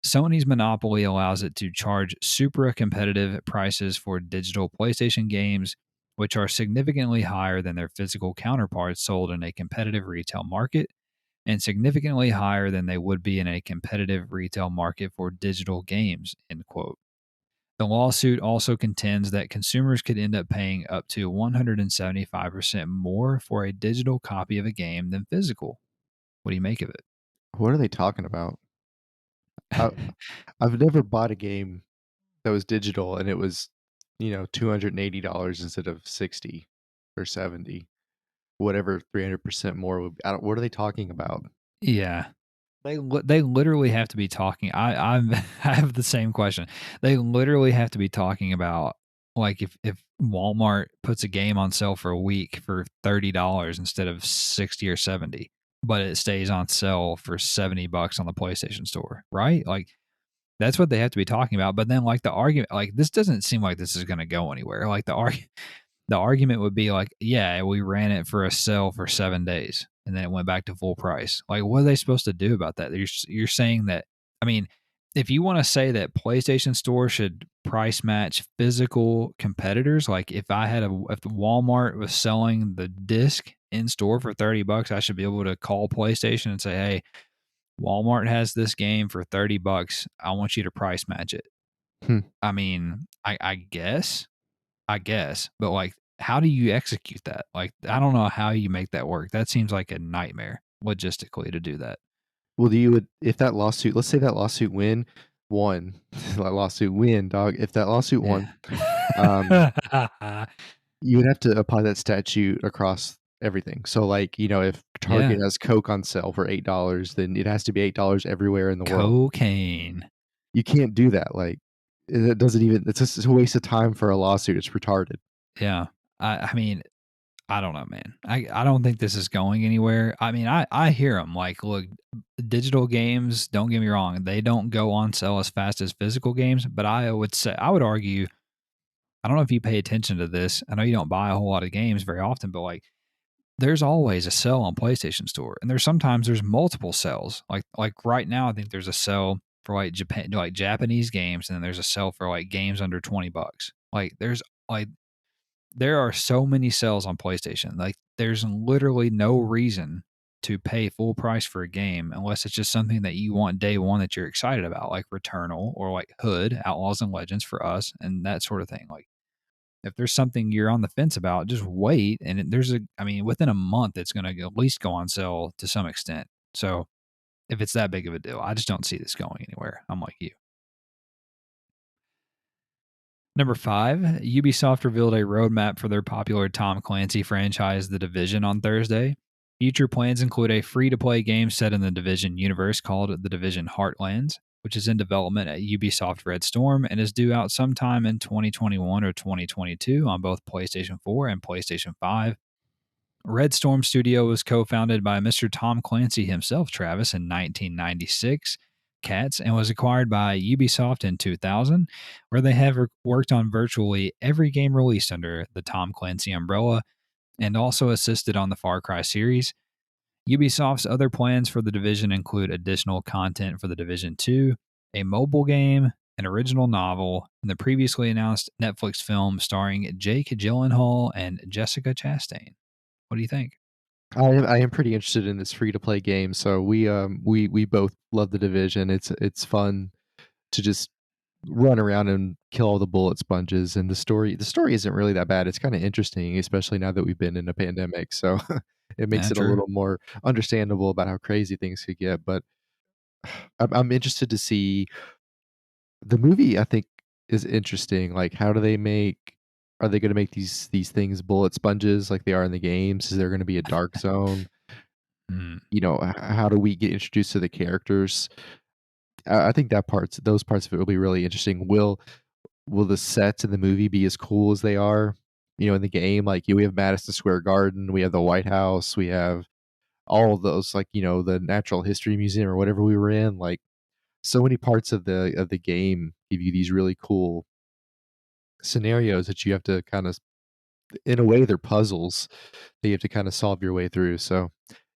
Sony's monopoly allows it to charge super competitive prices for digital PlayStation games, which are significantly higher than their physical counterparts sold in a competitive retail market and significantly higher than they would be in a competitive retail market for digital games, end quote. The lawsuit also contends that consumers could end up paying up to 175% more for a digital copy of a game than physical. What do you make of What are they talking about? I it? I've never bought a game that was digital and it was, $280 instead of 60 or 70, whatever 300% more would be. I don't what are they talking about? Yeah. They literally have to be talking. I have the same question. They literally have to be talking about like if Walmart puts a game on sale for a week for $30 instead of 60 or 70, but it stays on sale for $70 on the PlayStation Store, right? Like that's what they have to be talking about. But then like the argument, like this doesn't seem like this is going to go anywhere. Like the argument would be like, yeah, we ran it for a sale for 7 days and then it went back to full price. Like, what are they supposed to do about that? You're saying that, I mean, if you want to say that PlayStation Store should price match physical competitors, like if Walmart was selling the disc in store for $30, I should be able to call PlayStation and say, hey, Walmart has this game for $30. I want you to price match it. Hmm. I mean, I guess, but like, how do you execute that? Like, I don't know how you make that work. That seems like a nightmare logistically to do that. Well, you would if that lawsuit let's say that lawsuit won, that lawsuit win, dog. If that lawsuit won, um, Yeah. you would have to apply that statute across everything. So, like, if Yeah. Target has Coke on sale for $8, then it has to be $8 everywhere in the world. Cocaine. You can't do that, like, it doesn't even it's just a waste of time for a lawsuit, it's retarded. Yeah. I mean, I don't know, man. I don't think this is going anywhere. I mean, I hear them like, look, digital games, don't get me wrong, they don't go on sale as fast as physical games, but I would argue, I don't know if you pay attention to this. I know you don't buy a whole lot of games very often, but like there's always a sale on PlayStation Store, and there's multiple sales. Like right now, I think there's a sale for like Japan, like Japanese games, and then there's a sale for like games under $20. Like there are so many sales on PlayStation. Like there's literally no reason to pay full price for a game unless it's just something that you want day one that you're excited about, like Returnal or like Hood, Outlaws and Legends for us, and that sort of thing. Like if there's something you're on the fence about, just wait. And I mean, within a month, it's going to at least go on sale to some extent. So if it's that big of a deal, I just don't see this going anywhere. I'm like you. Number 5, Ubisoft revealed a roadmap for their popular Tom Clancy franchise, The Division, on Thursday. Future plans include a free to play game set in the Division universe called The Division Heartlands, which is in development at Ubisoft Red Storm and is due out sometime in 2021 or 2022 on both PlayStation 4 and PlayStation 5. Red Storm Studio was co founded by Mr. Tom Clancy himself, Travis, in 1996, Cats, and was acquired by Ubisoft in 2000, where they have worked on virtually every game released under the Tom Clancy umbrella and also assisted on the Far Cry series. Ubisoft's other plans for the Division include additional content for the Division 2, a mobile game, an original novel, and the previously announced Netflix film starring Jake Gyllenhaal and Jessica Chastain. What do you think? I am pretty interested in this free to play game. So we both love the Division. It's fun to just run around and kill all the bullet sponges, and the story isn't really that bad. It's kind of interesting, especially now that we've been in a pandemic. So it makes Yeah, it a true. little more understandable about how crazy things could get. But I'm interested to see the movie. I think is interesting. Like, how do they make? Are they going to make these things bullet sponges like they are in the games? Is there going to be a dark zone? Mm. How do we get introduced to the characters? I think those parts of it will be really interesting. Will the sets in the movie be as cool as they are, in the game? Like, we have Madison Square Garden, we have the White House, we have all of those, like, the Natural History Museum or whatever we were in. Like, so many parts of the game give you these really cool scenarios that you have to kind of, in a way, they're puzzles that you have to kind of solve your way through. So,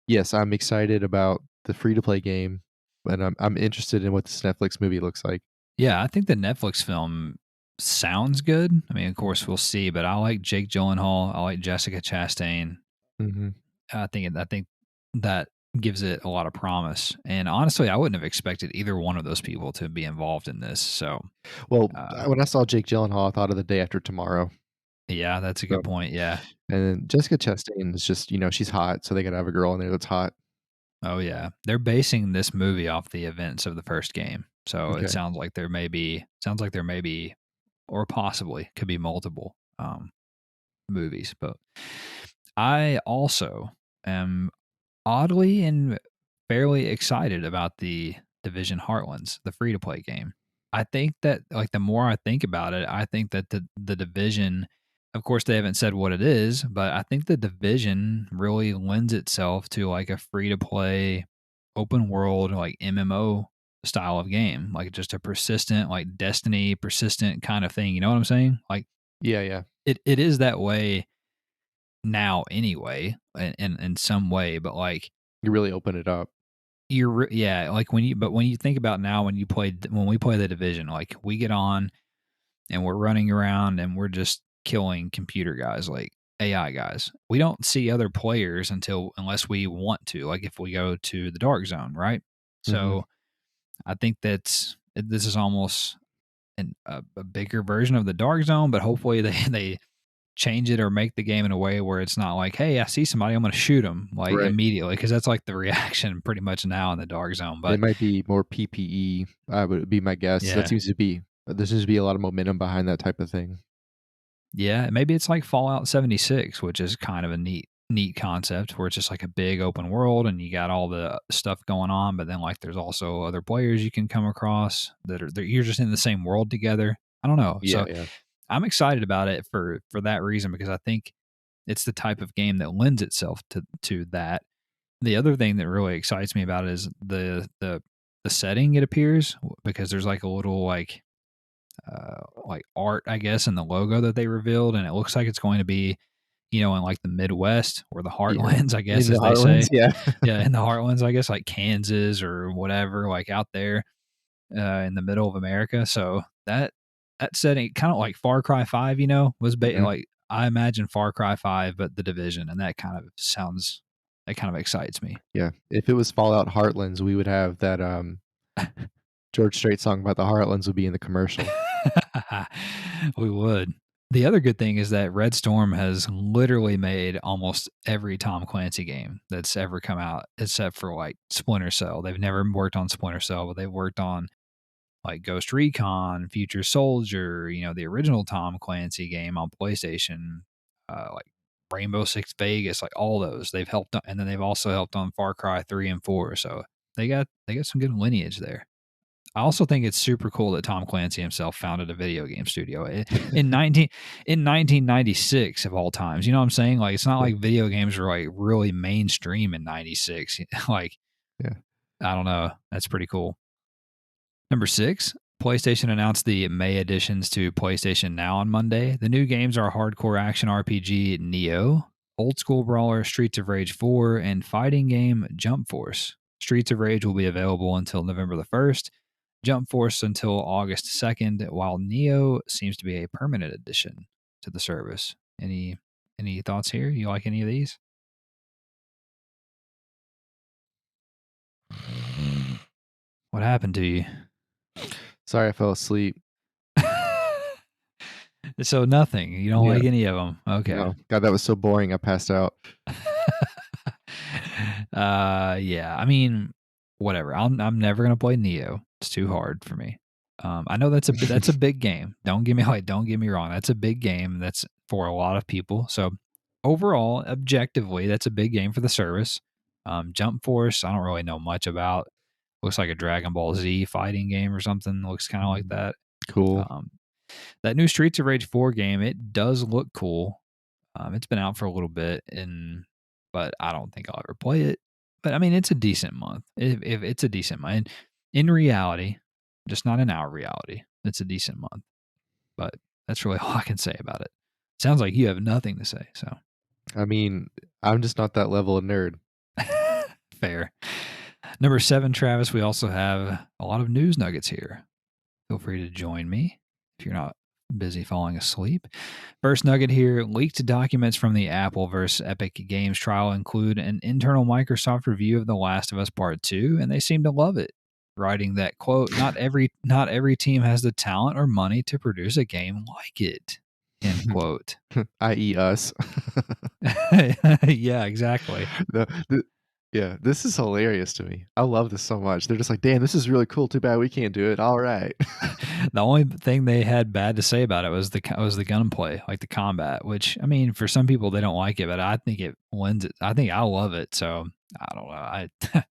yes, I'm excited about the free to play game, and I'm interested in what this Netflix movie looks like. Yeah, I think the Netflix film sounds good. I mean, of course, we'll see, but I like Jake Gyllenhaal. I like Jessica Chastain. Mhm. I think that gives it a lot of promise. And honestly, I wouldn't have expected either one of those people to be involved in this. So, Well, uh, when I saw Jake Gyllenhaal, I thought of The Day After Tomorrow. yeah, that's a So, good point. Yeah. and then Jessica Chastain is just, she's hot, so they gotta have a girl in there that's hot. Oh, yeah. They're basing this movie off the events of the first game. So it Okay. sounds like there may be, or possibly could be multiple movies. But I also am oddly and fairly excited about the Division Heartlands, the free to play game. I think that like the more I think about it, I think that the Division, of course they haven't said what it is, but I think the Division really lends itself to like a free to play open world like MMO style of game, like just a persistent like Destiny persistent kind of thing, you know what I'm saying? Like Yeah, yeah. it is that way now anyway in some way, but like You really open it up. yeah, like when you think about now when we play the Division, like we get on and we're running around and we're just killing computer guys, like AI guys. We don't see other players unless we want to, like if we go to the dark zone, right? Mhm. So I think this is almost a bigger version of the dark zone, but hopefully they change it or make the game in a way where it's not like, hey, I see somebody, I'm going to shoot them like Right. immediately, because that's like the reaction pretty much now in the dark zone. It But might be more PPE, would be my guess. yeah, There seems to be a lot of momentum behind that type of thing. yeah, maybe it's like Fallout 76, which is kind of a neat concept where it's just like a big open world and you got all the stuff going on, but then like there's also other players you can come across you're just in the same world together. I don't know. Yeah, So yeah. I'm excited about it for that reason, because I think it's the type of game that lends itself to that. The other thing that really excites me about it is the setting, it appears, because there's like a little like art, I guess, in the logo that they revealed, and it looks like it's going to be, in like the Midwest or the Yeah. Heartlands, I guess, In the as they Heartlands? say. Yeah. Yeah, in the Heartlands, I guess, like Kansas or whatever, like out there in the middle of America. So that setting, kind of like Far Cry 5, was Mhm. like I imagine Far Cry 5, but the Division, and that kind of sounds. That kind of excites me. Yeah. If it was Fallout Heartlands, we would have that, George Strait song about the Heartlands would be in the commercial. We would. The other good thing is that Red Storm has literally made almost every Tom Clancy game that's ever come out, except for like Splinter Cell. They've never worked on Splinter Cell, but they've worked on like Ghost Recon, Future Soldier, the original Tom Clancy game on PlayStation, like Rainbow Six Vegas, like all those. They've helped, and then they've also helped on Far Cry 3 and 4. So they got some good lineage there. I also think it's super cool that Tom Clancy himself founded a video game studio in 1996 of all times. You know what I'm saying? Like it's not Yeah. like video games were like really mainstream in 96. Like Yeah. I don't know. That's pretty cool. Number 6, PlayStation announced the May additions to PlayStation Now on Monday. The new games are hardcore action RPG Neo, old school brawler Streets of Rage 4, and fighting game Jump Force. Streets of Rage will be available until November the 1st, Jump Force until August 2nd, while Neo seems to be a permanent addition to the service. Any thoughts here? You like any of these? What happened to you? Sorry, I fell asleep. So nothing. You don't Yeah. like any of them. Okay. No. God, that was so boring, I passed out. Yeah. I mean, whatever. I'm never gonna play Neo. It's too hard for me. I know that's a big game. Don't get me wrong. That's a big game. That's for a lot of people. So overall, objectively, that's a big game for the service. Jump Force, I don't really know much about. Looks like a Dragon Ball Z fighting game or something. Looks kind of like Mm, that. cool. Um, that new Streets of Rage 4 game, it does look cool. It's been out for a little bit, but I don't think I'll ever play it. But I mean, it's a decent month. If it's a decent month, in reality, just not in our reality, it's a decent month. But that's really all I can say about it. Sounds like you have nothing to say. So I mean, I'm just not that level of nerd. fair. Number 7, Travis. We also have a lot of news nuggets here. Feel free to join me if you're not busy falling asleep. First nugget here, leaked documents from the Apple vs. Epic Games trial include an internal Microsoft review of The Last of Us Part 2, and they seem to love it, writing that, quote, not every team has the talent or money to produce a game like it, end quote. I.e. us. Yeah, exactly. Yeah, this is hilarious to me. I love this so much. They're just like, damn, this is really cool. Too bad we can't do it. All right. The only thing they had bad to say about it was the gunplay, like the combat. Which I mean, for some people they don't like it, but I think it lends it. I think I love it. So I don't know.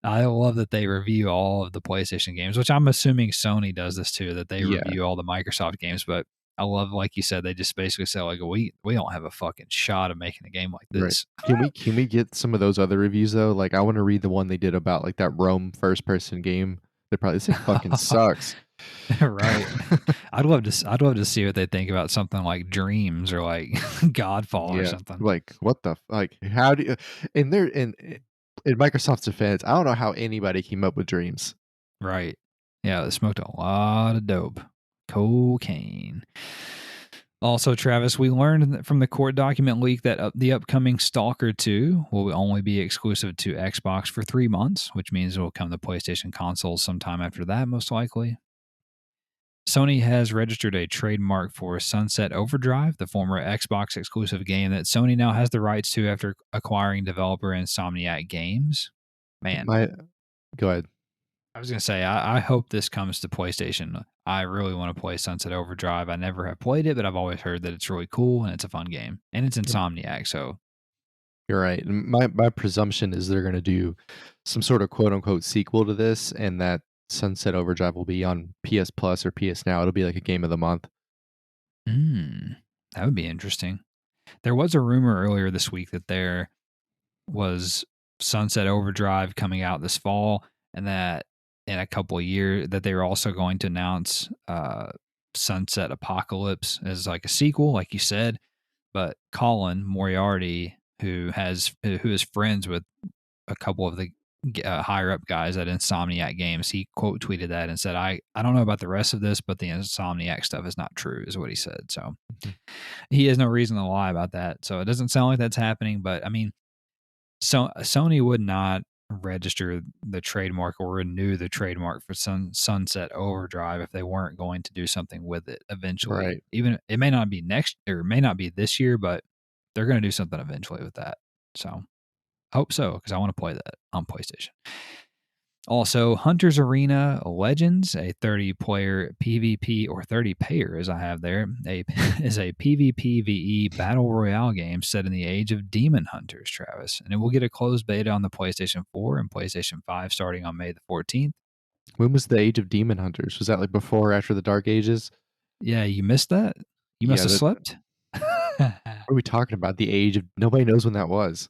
I love that they review all of the PlayStation games, which I'm assuming Sony does this too. That they Yeah, review all the Microsoft games, but I love, like you said, they just basically say like we don't have a fucking shot of making a game like right. this. Can we get some of those other reviews though? Like, I want to read the one they did about like that Rome first person game. They're probably this thing fucking sucks. Right. I'd love to see what they think about something like Dreams or like Godfall or Yeah, something. like what the like? How do you? In their in Microsoft's defense, I don't know how anybody came up with Dreams. Right. Yeah, they smoked a lot of dope. Cocaine. Also, Travis, we learned from the court document leak that the upcoming Stalker 2 will only be exclusive to Xbox for 3 months, which means it will come to PlayStation consoles sometime after that, most likely. Sony has registered a trademark for Sunset Overdrive, the former Xbox exclusive game that Sony now has the rights to after acquiring developer Insomniac Games. Man, My Go ahead. I was going to say, I hope this comes to PlayStation. I really want to play Sunset Overdrive. I never have played it, but I've always heard that it's really cool and it's a fun game. And it's Insomniac, so. You're right. And my presumption is they're going to do some sort of quote unquote sequel to this, and that Sunset Overdrive will be on PS Plus or PS Now. It'll be like a game of the month. That would be interesting. There was a rumor earlier this week that there was Sunset Overdrive coming out this fall, and that in a couple of years that they were also going to announce Sunset Apocalypse as like a sequel, like you said. But Colin Moriarty, who is friends with a couple of the higher up guys at Insomniac Games, he quote tweeted that and said, I don't know about the rest of this, but the Insomniac stuff is not true," is what he said. So Mhm. he has no reason to lie about that. So it doesn't sound like that's happening. But I mean, So Sony would not register the trademark or renew the trademark for Sunset Overdrive if they weren't going to do something with it eventually. Right. Even it may not be next or it may not be this year, but they're going to do something eventually with that. So hope so because I want to play that on PlayStation. Also, Hunter's Arena Legends, a 30-player PvP or 30-payer, as I have there, is a PvP VE battle royale game set in the age of demon hunters, Travis, and it will get a closed beta on the PlayStation 4 and PlayStation 5 starting on May the 14th. When was the Age of Demon Hunters? Was that like before or after the Dark Ages? Yeah, you missed that. You must Yeah, have that slept. what are we talking about? The Age of nobody knows when that was.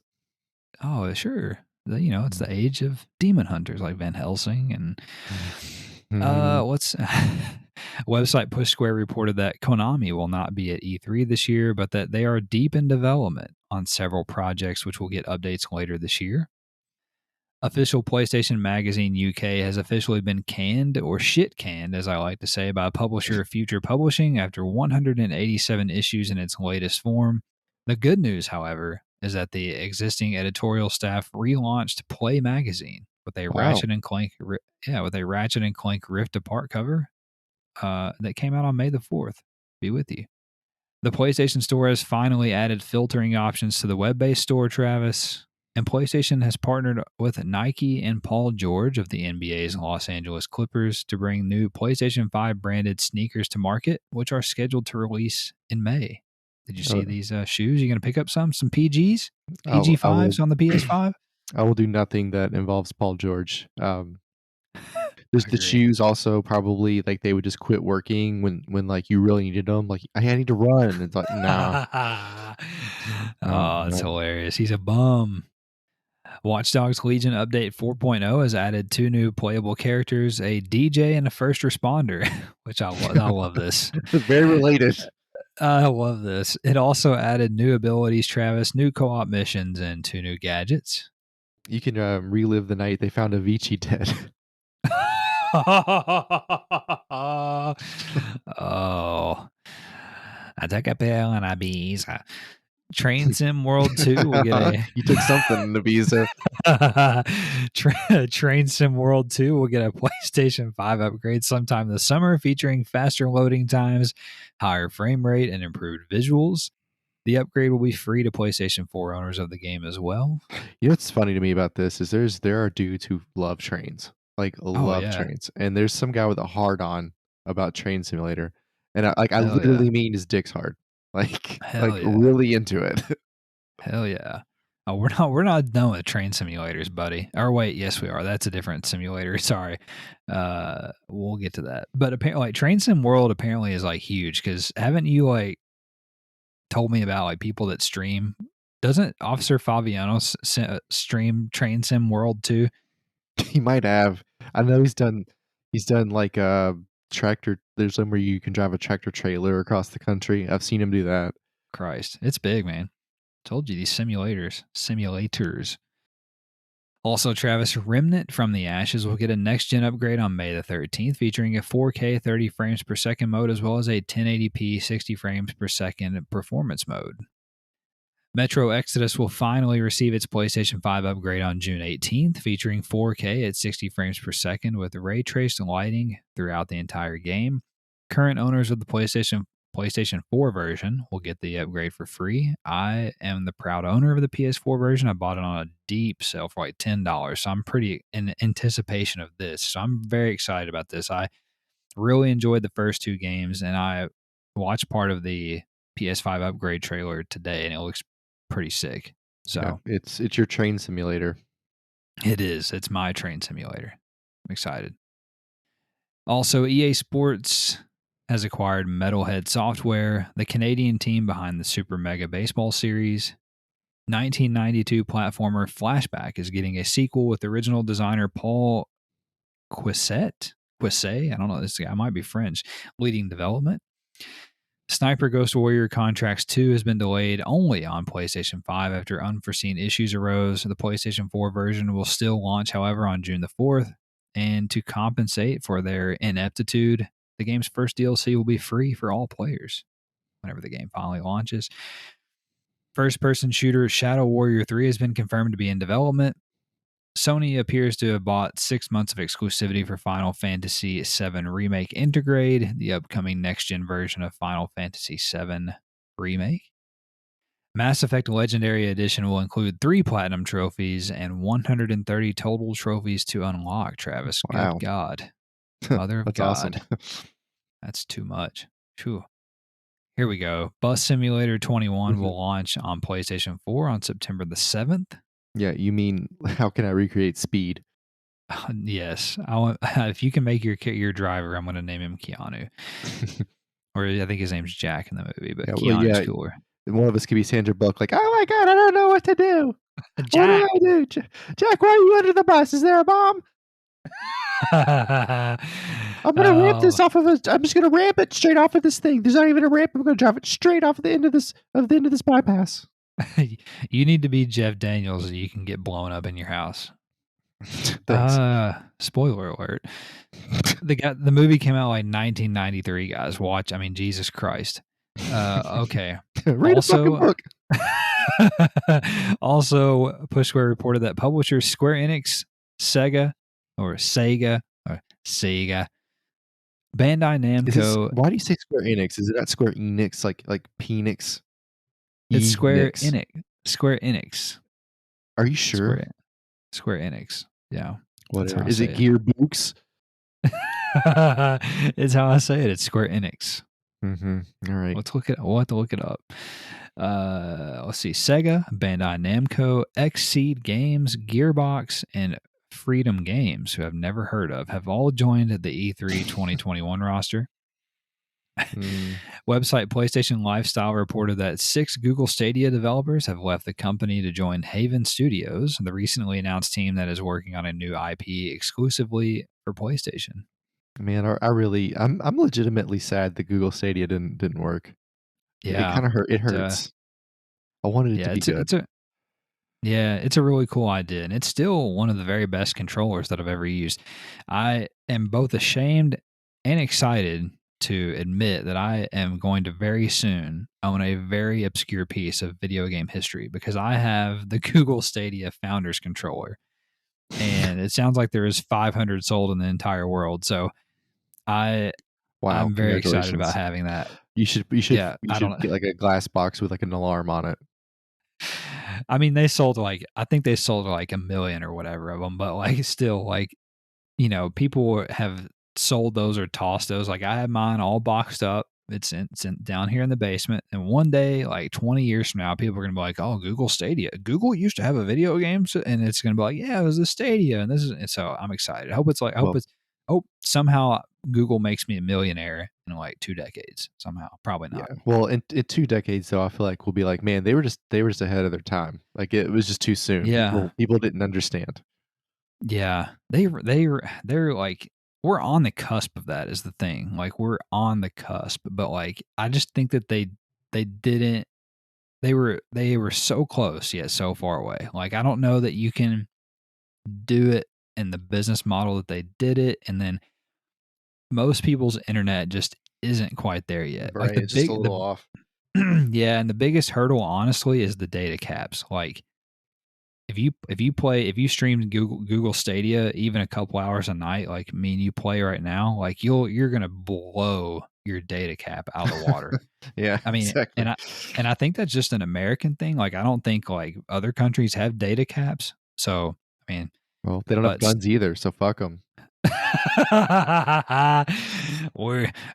Oh, sure. It's the age of demon hunters like Van Helsing and Mm. what's website Push Square reported that Konami will not be at E3 this year, but that they are deep in development on several projects which will get updates later this year. Official PlayStation Magazine UK has officially been canned, or shit canned, as I like to say, by publisher Future Publishing after 187 issues in its latest form. The good news, however, is that the existing editorial staff relaunched Play Magazine with a Wow. Ratchet and Clank Rift Apart cover that came out on May the 4th. Be with you. The PlayStation Store has finally added filtering options to the web-based store, Travis, and PlayStation has partnered with Nike and Paul George of the NBA's Los Angeles Clippers to bring new PlayStation 5 branded sneakers to market, which are scheduled to release in May. Did you Uh, see these shoes? You going to pick up some PGs? I will PG5s on the PS5? I will do nothing that involves Paul George. There's I the agree. shoes also probably like they would just quit working when like you really needed them. Like I need to run. It's like nah, no, Oh, it's no. hilarious. He's a bum. Watch Dogs Legion Update 4.0 has added 2 new playable characters, a DJ and a first responder, which I love this. Very related. I love this. It also added new abilities, Travis, new co-op missions, and 2 new gadgets. You can relive the night they found Avicii dead. Oh, I took a pill and I be easy. Train Sim World 2 will get a You took something in the visa. Train Sim World 2 will get a PlayStation 5 upgrade sometime this summer, featuring faster loading times, higher frame rate, and improved visuals. The upgrade will be free to PlayStation 4 owners of the game as well. You know what's funny to me about this is there are dudes who love trains, like Oh, love yeah. trains, and there's some guy with a hard on about Train Simulator, and I Hell yeah. literally mean his dick's hard, like Hell yeah. really into it. Hell yeah. Oh, we're not done with train simulators, buddy. Or wait, yes we are. That's a different simulator. Sorry. We'll get to that. But apparently like Train Sim World apparently is like huge because haven't you like told me about like people that stream? Doesn't Officer Fabiano stream Train Sim World too? He might have. I know he's done like tractor. There's some where you can drive a tractor trailer across the country. I've seen him do that. Christ, it's big, man. Told you these simulators. Also, Travis, Remnant from the Ashes will get a next gen upgrade on May the 13th, featuring a 4K 30 frames per second mode as well as a 1080p 60 frames per second performance mode. Metro Exodus will finally receive its PlayStation 5 upgrade on June 18th, featuring 4K at 60 frames per second with ray traced lighting throughout the entire game. Current owners of the PlayStation 4 version will get the upgrade for free. I am the proud owner of the PS4 version. I bought it on a deep sale for like $10. So I'm pretty in anticipation of this. So I'm very excited about this. I really enjoyed the first 2 games and I watched part of the PS5 upgrade trailer today and it looks pretty sick. Yeah, So it's your train simulator. it is. It's my train simulator. I'm excited. Also, EA Sports has acquired Metalhead Software, the Canadian team behind the Super Mega Baseball series. 1992 platformer Flashback is getting a sequel with original designer Paul Quisset. Quisset? I don't know. This guy might be French. Leading development. Sniper Ghost Warrior Contracts 2 has been delayed only on PlayStation 5 after unforeseen issues arose. The PlayStation 4 version will still launch, however, on June the 4th. And to compensate for their ineptitude, the game's first DLC will be free for all players whenever the game finally launches. First-person shooter Shadow Warrior 3 has been confirmed to be in development. Sony appears to have bought 6 months of exclusivity for Final Fantasy VII Remake Intergrade, the upcoming next-gen version of Final Fantasy VII Remake. Mass Effect Legendary Edition will include 3 platinum trophies and 130 total trophies to unlock, Travis. Good Wow. God. Mother of That's awesome. God. That's too much. Whew. Here we go. Bus Simulator 21 will launch on PlayStation 4 on September the 7th. Yeah, you mean how can I recreate speed? Yes. I want, if you can make your driver, I'm going to name him Keanu. Or I think his name's Jack in the movie, but Yeah, well, Keanu's yeah, cooler. one of us could be Sandra Bullock, like, "Oh my god, I don't know what to do. What do Jack. I do? Jack, why are you under the bus? Is there a bomb? I'm gonna ramp this off of I'm just gonna ramp it straight off of this thing. There's not even a ramp. I'm gonna drive it straight off the end of this bypass." You need to be Jeff Daniels so you can get blown up in your house. Thanks. Spoiler alert. The movie came out like 1993, guys. Watch. I mean, Jesus Christ. Okay. Read Also, a fucking book. also, Pushware reported that publishers Square Enix, Sega, Bandai Namco. Why do you say Square Enix? Is it not Square Enix, like Penix? It's Square Enix. Enix. Square Enix. Are you sure? Square Enix. Yeah. Whatever. Is it Gearbooks? It's how I say it. It's Square Enix. Mm-hmm. All right. We'll have to look it up. Let's see. Sega, Bandai Namco, Xseed Games, Gearbox, and Freedom Games, who I've never heard of, have all joined the E3 2021 roster. Website PlayStation Lifestyle reported that 6 Google Stadia developers have left the company to join Haven Studios, the recently announced team that is working on a new IP exclusively for PlayStation. Man, I'm legitimately sad that Google Stadia didn't work. Yeah, it kind of hurt. It hurts. I wanted it to be good. It's a really cool idea, and it's still one of the very best controllers that I've ever used. I am both ashamed and excited to admit that I am going to very soon own a very obscure piece of video game history because I have the Google Stadia Founders Controller, and it sounds like there is 500 sold in the entire world. So I'm very excited about having that. You should get like a glass box with like an alarm on it. I mean, I think they sold like 1 million or whatever of them, but like still, like, you know, people have sold those or tossed those. Like I have mine all boxed up. It's down here in the basement. And one day, like 20 years from now, people are going to be like, "Oh, Google Stadia. Google used to have a video game." And it's going to be like, "Yeah, it was the Stadia." And so I'm excited. I hope somehow Google makes me a millionaire in like 2 decades somehow. Probably not. Yeah. Well, in 2 decades though, I feel like we'll be like, man, they were just ahead of their time. Like it was just too soon. Yeah. People didn't understand. Yeah. They're like, we're on the cusp of that is the thing. Like we're on the cusp, but like I just think that they were so close yet so far away. Like I don't know that you can do it in the business model that they did it, and then most people's internet just isn't quite there yet. Right, Like it's just a little off. Yeah, and the biggest hurdle honestly is the data caps. Like if you stream Google Stadia even a couple hours a night, like me and you play right now, like you're gonna blow your data cap out of the water. Yeah, I mean, exactly. and I think that's just an American thing. Like I don't think like other countries have data caps. So I mean, well, they don't have guns either, so fuck them.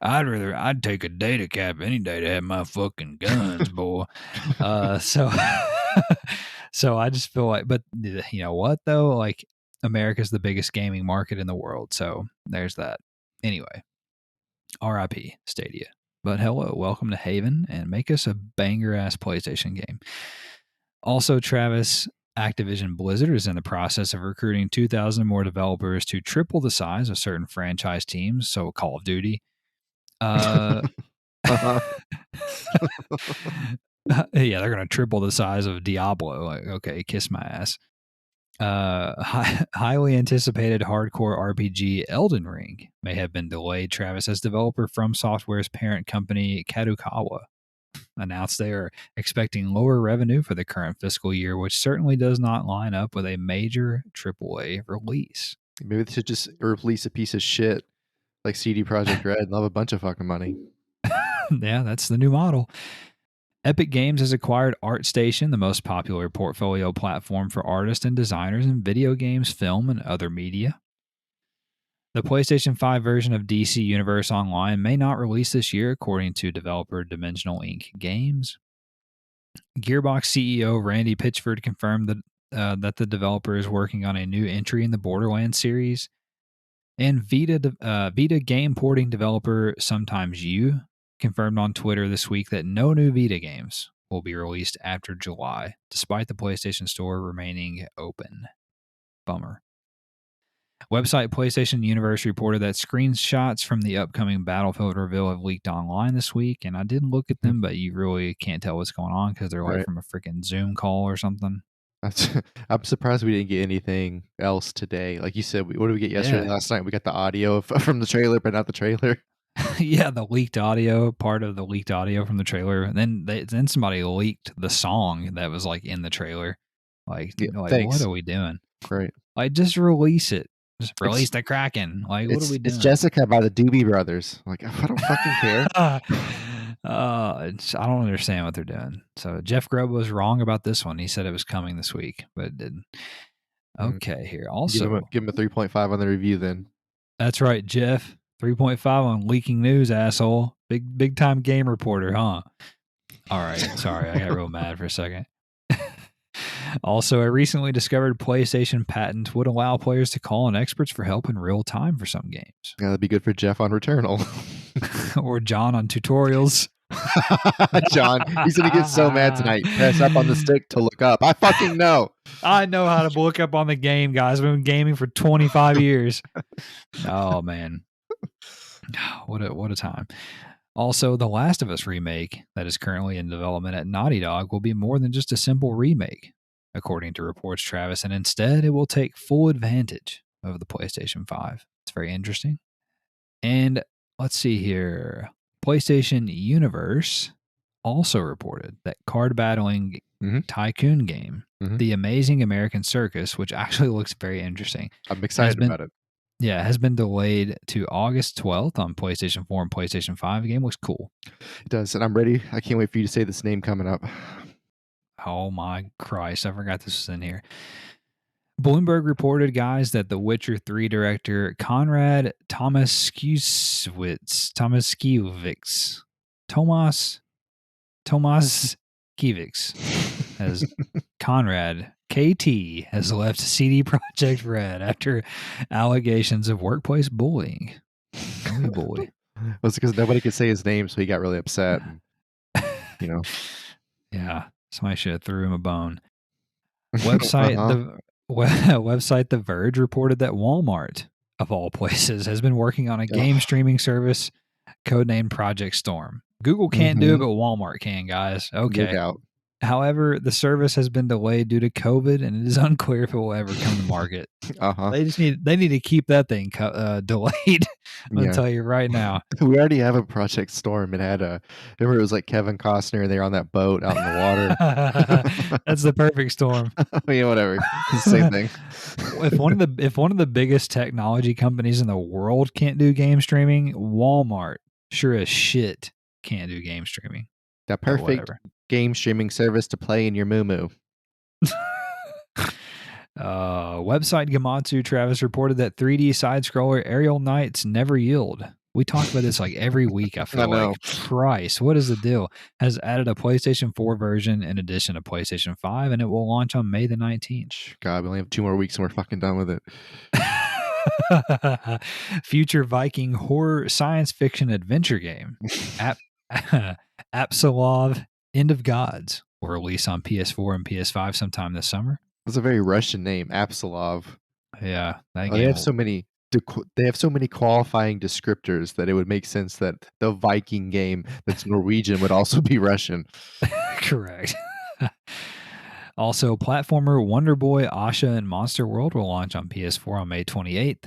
I'd take a data cap any day to have my fucking guns, boy. So I just feel like, but you know what though? Like America's the biggest gaming market in the world. So there's that. Anyway, RIP Stadia. But hello, welcome to Haven and make us a banger ass PlayStation game. Also, Travis, Activision Blizzard is in the process of recruiting 2,000 more developers to triple the size of certain franchise teams. So Call of Duty. Yeah, they're going to triple the size of Diablo. Like, okay, kiss my ass. Highly anticipated hardcore RPG Elden Ring may have been delayed, Travis, as developer From Software's parent company, Kadokawa, announced they are expecting lower revenue for the current fiscal year, which certainly does not line up with a major AAA release. Maybe they should just release a piece of shit like CD Projekt Red and they'll have a bunch of fucking money. Yeah, that's the new model. Epic Games has acquired ArtStation, the most popular portfolio platform for artists and designers in video games, film, and other media. The PlayStation 5 version of DC Universe Online may not release this year, according to developer Dimensional Ink Games. Gearbox CEO Randy Pitchford confirmed that the developer is working on a new entry in the Borderlands series. And Vita game porting developer Sometimes You confirmed on Twitter this week that no new Vita games will be released after July, despite the PlayStation Store remaining open. Bummer. Website PlayStation Universe reported that screenshots from the upcoming Battlefield reveal have leaked online this week, and I did look at them, but you really can't tell what's going on because they're like Right. from a freaking Zoom call or something. I'm surprised we didn't get anything else today. Like you said, what did we get yesterday? Yeah. Last night we got the audio from the trailer, but not the trailer. Yeah, the leaked audio, part of the leaked audio from the trailer. And then somebody leaked the song that was like in the trailer. Like, Yeah, what thanks. are we doing? Right. Like, just release it. Just release the Kraken. Like, what are we doing? It's Jessica by the Doobie Brothers. Like, I don't fucking care. I don't understand what they're doing. So Jeff Grubb was wrong about this one. He said it was coming this week, but it didn't. Okay, here also give him a 3.5 on the review then. That's right, Jeff. 3.5 on leaking news, asshole. Big time game reporter, huh? All right, sorry, I got real mad for a second. Also, a recently discovered PlayStation patent would allow players to call on experts for help in real time for some games. Yeah, that'd be good for Jeff on Returnal. Or John on tutorials. John, he's going to get so mad tonight. Press up on the stick to look up. I fucking know. I know how to look up on the game, guys. I've been gaming for 25 years. Oh, man. What a time. Also, The Last of Us remake that is currently in development at Naughty Dog will be more than just a simple remake, according to reports Travis, and instead it will take full advantage of the PlayStation 5. It's very interesting. And let's see here. PlayStation Universe also reported that card battling tycoon game, The Amazing American Circus, which actually looks very interesting. I'm excited about it. Yeah, has been delayed to August 12th on PlayStation 4 and PlayStation 5. The game looks cool. It does, and I'm ready. I can't wait for you to say this name coming up. Oh my Christ, I forgot this was in here. Bloomberg reported, guys, that The Witcher 3 director Konrad Tomaskiewicz as Conrad KT has left CD Projekt Red after allegations of workplace bullying. Oh boy. Was because nobody could say his name, so he got really upset. And, Yeah, somebody should have threw him a bone. Website The Verge reported that Walmart, of all places, has been working on a game streaming service codenamed Project Storm. Google can't do it, but Walmart can, guys. Okay. However, the service has been delayed due to COVID, and it is unclear if it will ever come to market. They need to keep that thing delayed. I'll tell you right now. We already have a Project Storm. It had remember it was like Kevin Costner. They were on that boat out in the water. That's the perfect storm. Yeah, whatever. It's the same thing. If one of the biggest technology companies in the world can't do game streaming, Walmart sure as shit can't do game streaming. That perfect game streaming service to play in your moo-moo. Website Gematsu Travis reported that 3D side-scroller Aerial Knights Never Yield. We talk about this like every week, I feel like. Christ, what is the deal? Has added a PlayStation 4 version in addition to PlayStation 5, and it will launch on May the 19th. God, we only have 2 more weeks and we're fucking done with it. Future Viking horror science fiction adventure game. Apsolov End of Gods will release on PS4 and PS5 sometime this summer. That's a very Russian name, Apsolov. Yeah, they have so many. They have so many qualifying descriptors that it would make sense that the Viking game that's Norwegian would also be Russian. Correct. Also, platformer Wonder Boy, Asha, and Monster World will launch on PS4 on May 28th.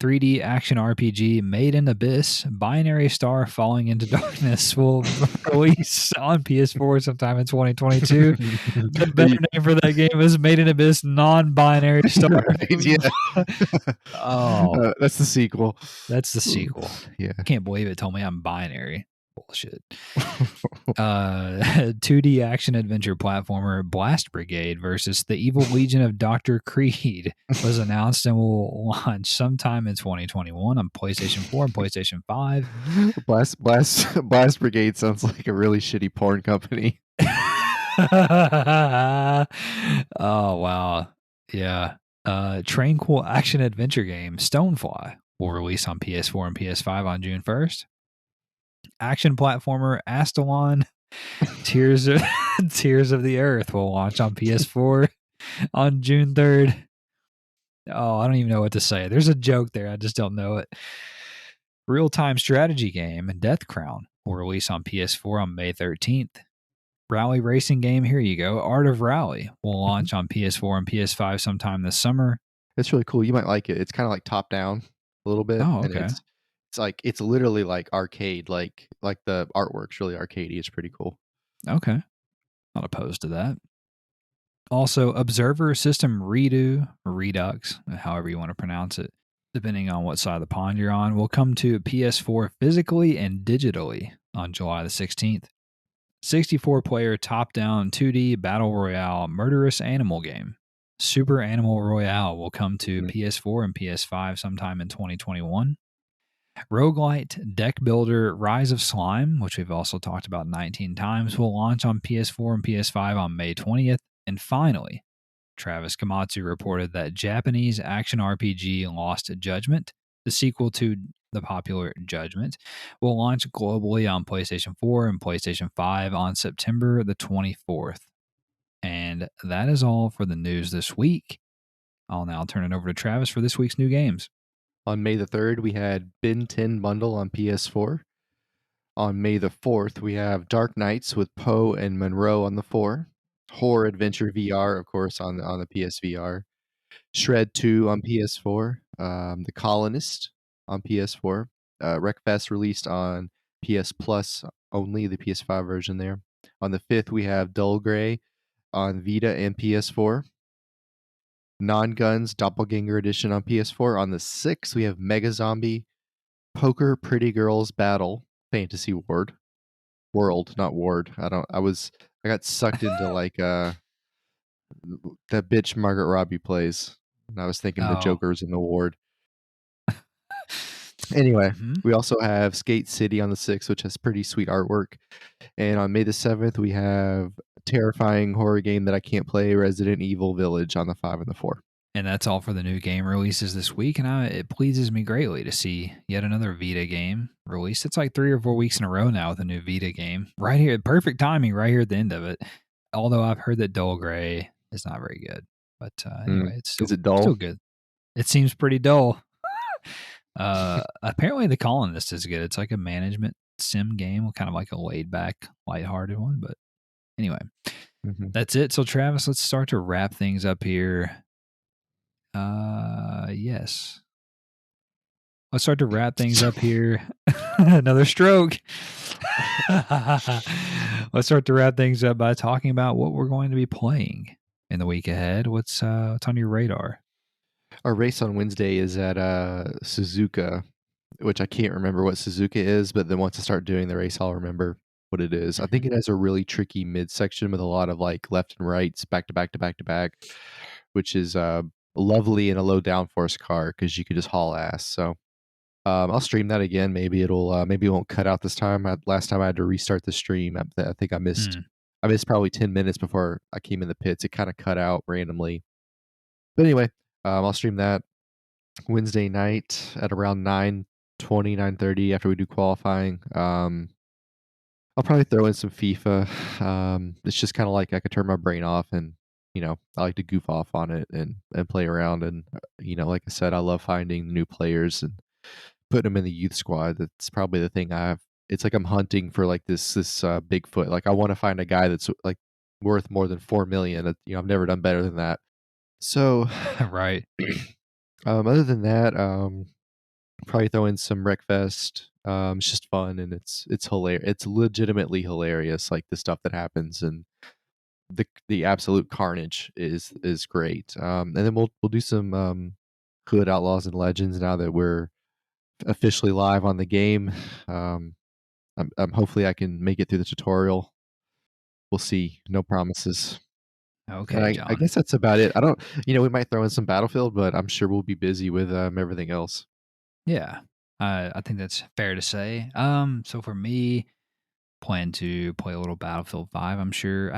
3D action RPG Made in Abyss, Binary Star Falling into Darkness will release on PS4 sometime in 2022. The better name for that game is Made in Abyss Non-Binary Star. Right, yeah. Oh, That's the sequel. that's the sequel. Yeah. I can't believe it told me I'm binary. Bullshit. 2D action adventure platformer Blast Brigade versus the Evil Legion of Dr. Creed was announced and will launch sometime in 2021 on PlayStation 4 and PlayStation 5. Blast Brigade sounds like a really shitty porn company. Oh wow. Yeah. Tranquil action adventure game Stonefly will release on PS4 and PS5 on June 1st. Action platformer Astalon Tears of, Tears of the Earth will launch on PS4 on June 3rd. Oh, I don't even know what to say. There's a joke there. I just don't know it. Real-time strategy game Death Crown will release on PS4 on May 13th. Rally racing game, here you go. Art of Rally will launch on PS4 and PS5 sometime this summer. It's really cool. You might like it. It's kind of like top down a little bit, Oh, and okay. it's literally like arcade, like the artwork's really arcadey. It's pretty cool. Okay. Not opposed to that. Also, Observer System Redo, or Redux, however you want to pronounce it, depending on what side of the pond you're on, will come to PS4 physically and digitally on July the 16th. 64-player top-down 2D battle royale murderous animal game. Super Animal Royale will come to PS4 and PS5 sometime in 2021. Roguelite deck builder Rise of Slime, which we've also talked about 19 times, will launch on PS4 and PS5 on May 20th. And finally, Travis Kamatsu reported that Japanese action RPG Lost Judgment, the sequel to the popular Judgment, will launch globally on PlayStation 4 and PlayStation 5 on September the 24th. And that is all for the news this week. I'll now turn it over to Travis for this week's new games. On May the 3rd, we had Bin 10 Bundle on PS4. On May the 4th, we have Dark Knights with Poe and Monroe on the 4. Horror Adventure VR, of course, on the PSVR. Shred 2 on PS4. The Colonist on PS4. Wreckfest released on PS Plus only, the PS5 version there. On the 5th, we have Dull Grey on Vita and PS4. Non-Guns Doppelganger Edition on PS4. On the 6th, we have Mega Zombie Poker Pretty Girls Battle Fantasy World, not Ward. I got sucked into like that bitch Margaret Robbie plays, and I was thinking the Joker's in the Ward. Anyway, we also have Skate City on the 6th, which has pretty sweet artwork. And on May the 7th, we have terrifying horror game that I can't play, Resident Evil Village on the 5 and the 4. And that's all for the new game releases this week. And it pleases me greatly to see yet another Vita game released. It's like 3 or 4 weeks in a row now with a new Vita game. Right here, perfect timing right here at the end of it. Although I've heard that Dull Grey is not very good. But anyway, it's Is it dull? Still good. It seems pretty dull. Apparently The Colonist is good. It's like a management sim game, kind of like a laid back, lighthearted one. But anyway, that's it. So Travis, let's start to wrap things up here. Yes. Let's start to wrap things up here. Another stroke. Let's start to wrap things up by talking about what we're going to be playing in the week ahead. What's on your radar? Our race on Wednesday is at Suzuka, which I can't remember what Suzuka is, but then once I start doing the race, I'll remember what it is. I think it has a really tricky midsection with a lot of like left and rights, back to back to back to back, which is lovely in a low downforce car because you could just haul ass. So I'll stream that again. Maybe it won't cut out this time. Last time I had to restart the stream. I think I missed probably 10 minutes before I came in the pits. It kind of cut out randomly. But anyway, I'll stream that Wednesday night at around 9:20, 9:30 after we do qualifying. I'll probably throw in some FIFA. It's just kind of like I could turn my brain off and, I like to goof off on it and play around. And, like I said, I love finding new players and putting them in the youth squad. That's probably the thing it's like I'm hunting for like this Bigfoot. Like I want to find a guy that's like worth more than 4 million. I've never done better than that. So, right. other than that, Probably throw in some Wreckfest. It's just fun and it's hilarious. It's legitimately hilarious, like the stuff that happens and the absolute carnage is great. And then we'll do some Hood Outlaws and Legends now that we're officially live on the game. Um, I'm hopefully I can make it through the tutorial. We'll see. No promises. And Okay, I John. guess that's about it. I don't, we might throw in some Battlefield, but I'm sure we'll be busy with everything else. Yeah, I think that's fair to say. So for me, plan to play a little Battlefield 5. I'm sure I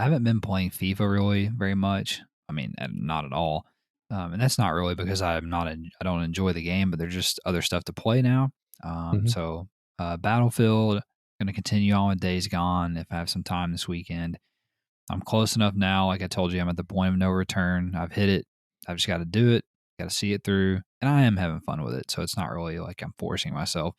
haven't been playing FIFA really very much. I mean, not at all. And that's not really because I don't enjoy the game, but there's just other stuff to play now. Hmm. So Battlefield, going to continue on with Days Gone if I have some time this weekend. I'm close enough now. Like I told you, I'm at the point of no return. I've hit it. I've just got to do it. Got to see it through, and I am having fun with it. So it's not really like I'm forcing myself.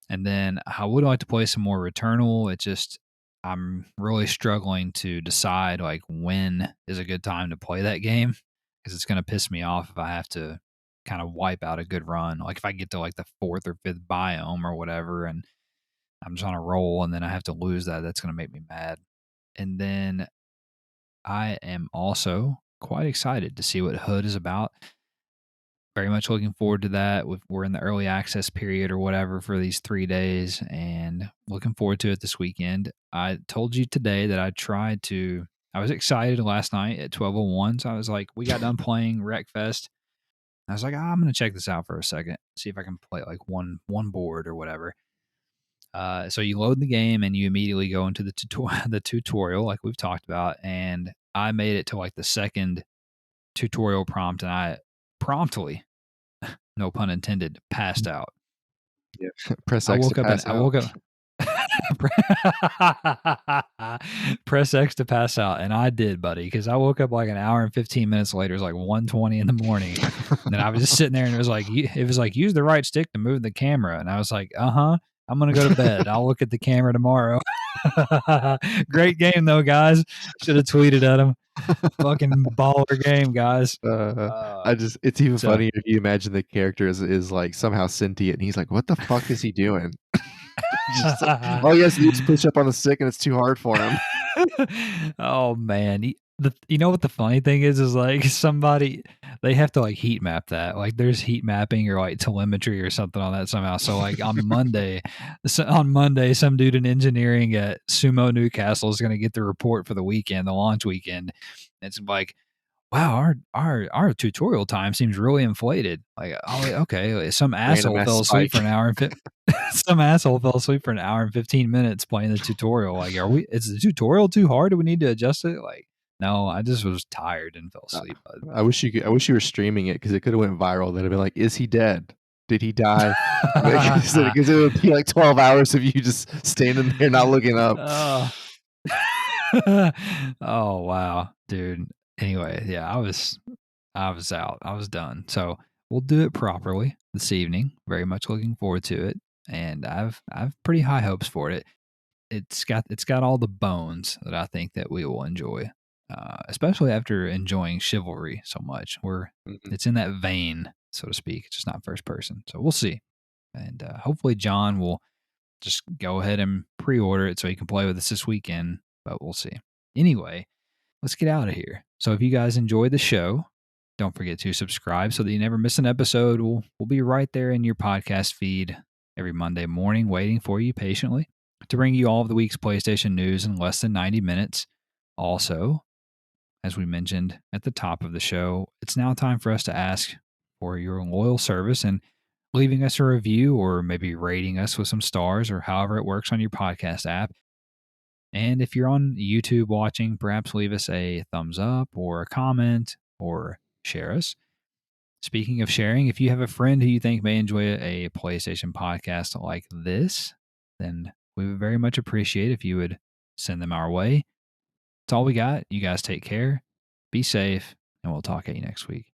And then I would like to play some more Returnal. It just I'm really struggling to decide like when is a good time to play that game because it's going to piss me off if I have to kind of wipe out a good run. Like if I get to like the fourth or fifth biome or whatever, and I'm just on a roll, and then I have to lose that, that's going to make me mad. And then I am also quite excited to see what Hood is about. Very much looking forward to that. We're in the early access period or whatever for these 3 days, and looking forward to it this weekend. I told you today that I was excited last night at 12:01. So I was like, we got done playing Wreckfest. I was like, I'm going to check this out for a second, see if I can play like one board or whatever. So you load the game and you immediately go into the the tutorial, like we've talked about, and I made it to like the second tutorial prompt, and I promptly, no pun intended, passed out. Yeah. Press X to pass I out. woke up press X to pass out, and I did, buddy, because I woke up like an hour and 15 minutes later. It was like 1:20 in the morning, and then I was just sitting there, and it was like use the right stick to move the camera, and I was like, I'm gonna go to bed. I'll look at the camera tomorrow. Great game though, guys. Should have tweeted at him. Fucking baller game, guys. Uh, Uh, it's even so funnier if you imagine the character is like somehow sentient and he's like, what the fuck is he doing? Just all he has to do is push up on the stick and it's too hard for him. oh man, you know what the funny thing is like somebody they have to like heat map that. Like there's heat mapping or like telemetry or something on that somehow. So like on Monday, some dude in engineering at Sumo Newcastle is going to get the report for the weekend, the launch weekend. It's like, wow, our tutorial time seems really inflated. Like, oh, okay, some Random asshole ass fell asleep spike. for an hour and some asshole fell asleep for an hour and 15 minutes playing the tutorial. Like, is the tutorial too hard? Do we need to adjust it? Like, no, I just was tired and fell Uh, asleep. But I wish you were streaming it because it could have went viral. That'd have been like, is he dead? Did he die? Because it would be like 12 hours of you just standing there not looking up. oh. Oh wow, dude. Anyway, yeah, I was out. I was done. So we'll do it properly this evening. Very much looking forward to it, and I've pretty high hopes for it. It's got all the bones that I think that we will enjoy, especially after enjoying Chivalry so much. Mhm. It's in that vein, so to speak. It's just not first person. So we'll see, and hopefully John will just go ahead and pre-order it so he can play with us this weekend. But we'll see. Anyway, let's get out of here. So if you guys enjoyed the show, don't forget to subscribe so that you never miss an episode. We'll be right there in your podcast feed every Monday morning, waiting for you patiently to bring you all of the week's PlayStation news in less than 90 minutes. Also, as we mentioned at the top of the show, it's now time for us to ask for your loyal service and leaving us a review or maybe rating us with some stars or however it works on your podcast app. And if you're on YouTube watching, perhaps leave us a thumbs up or a comment or share us. Speaking of sharing, if you have a friend who you think may enjoy a PlayStation podcast like this, then we would very much appreciate if you would send them our way. That's all we got. You guys take care, be safe, and we'll talk at you next week.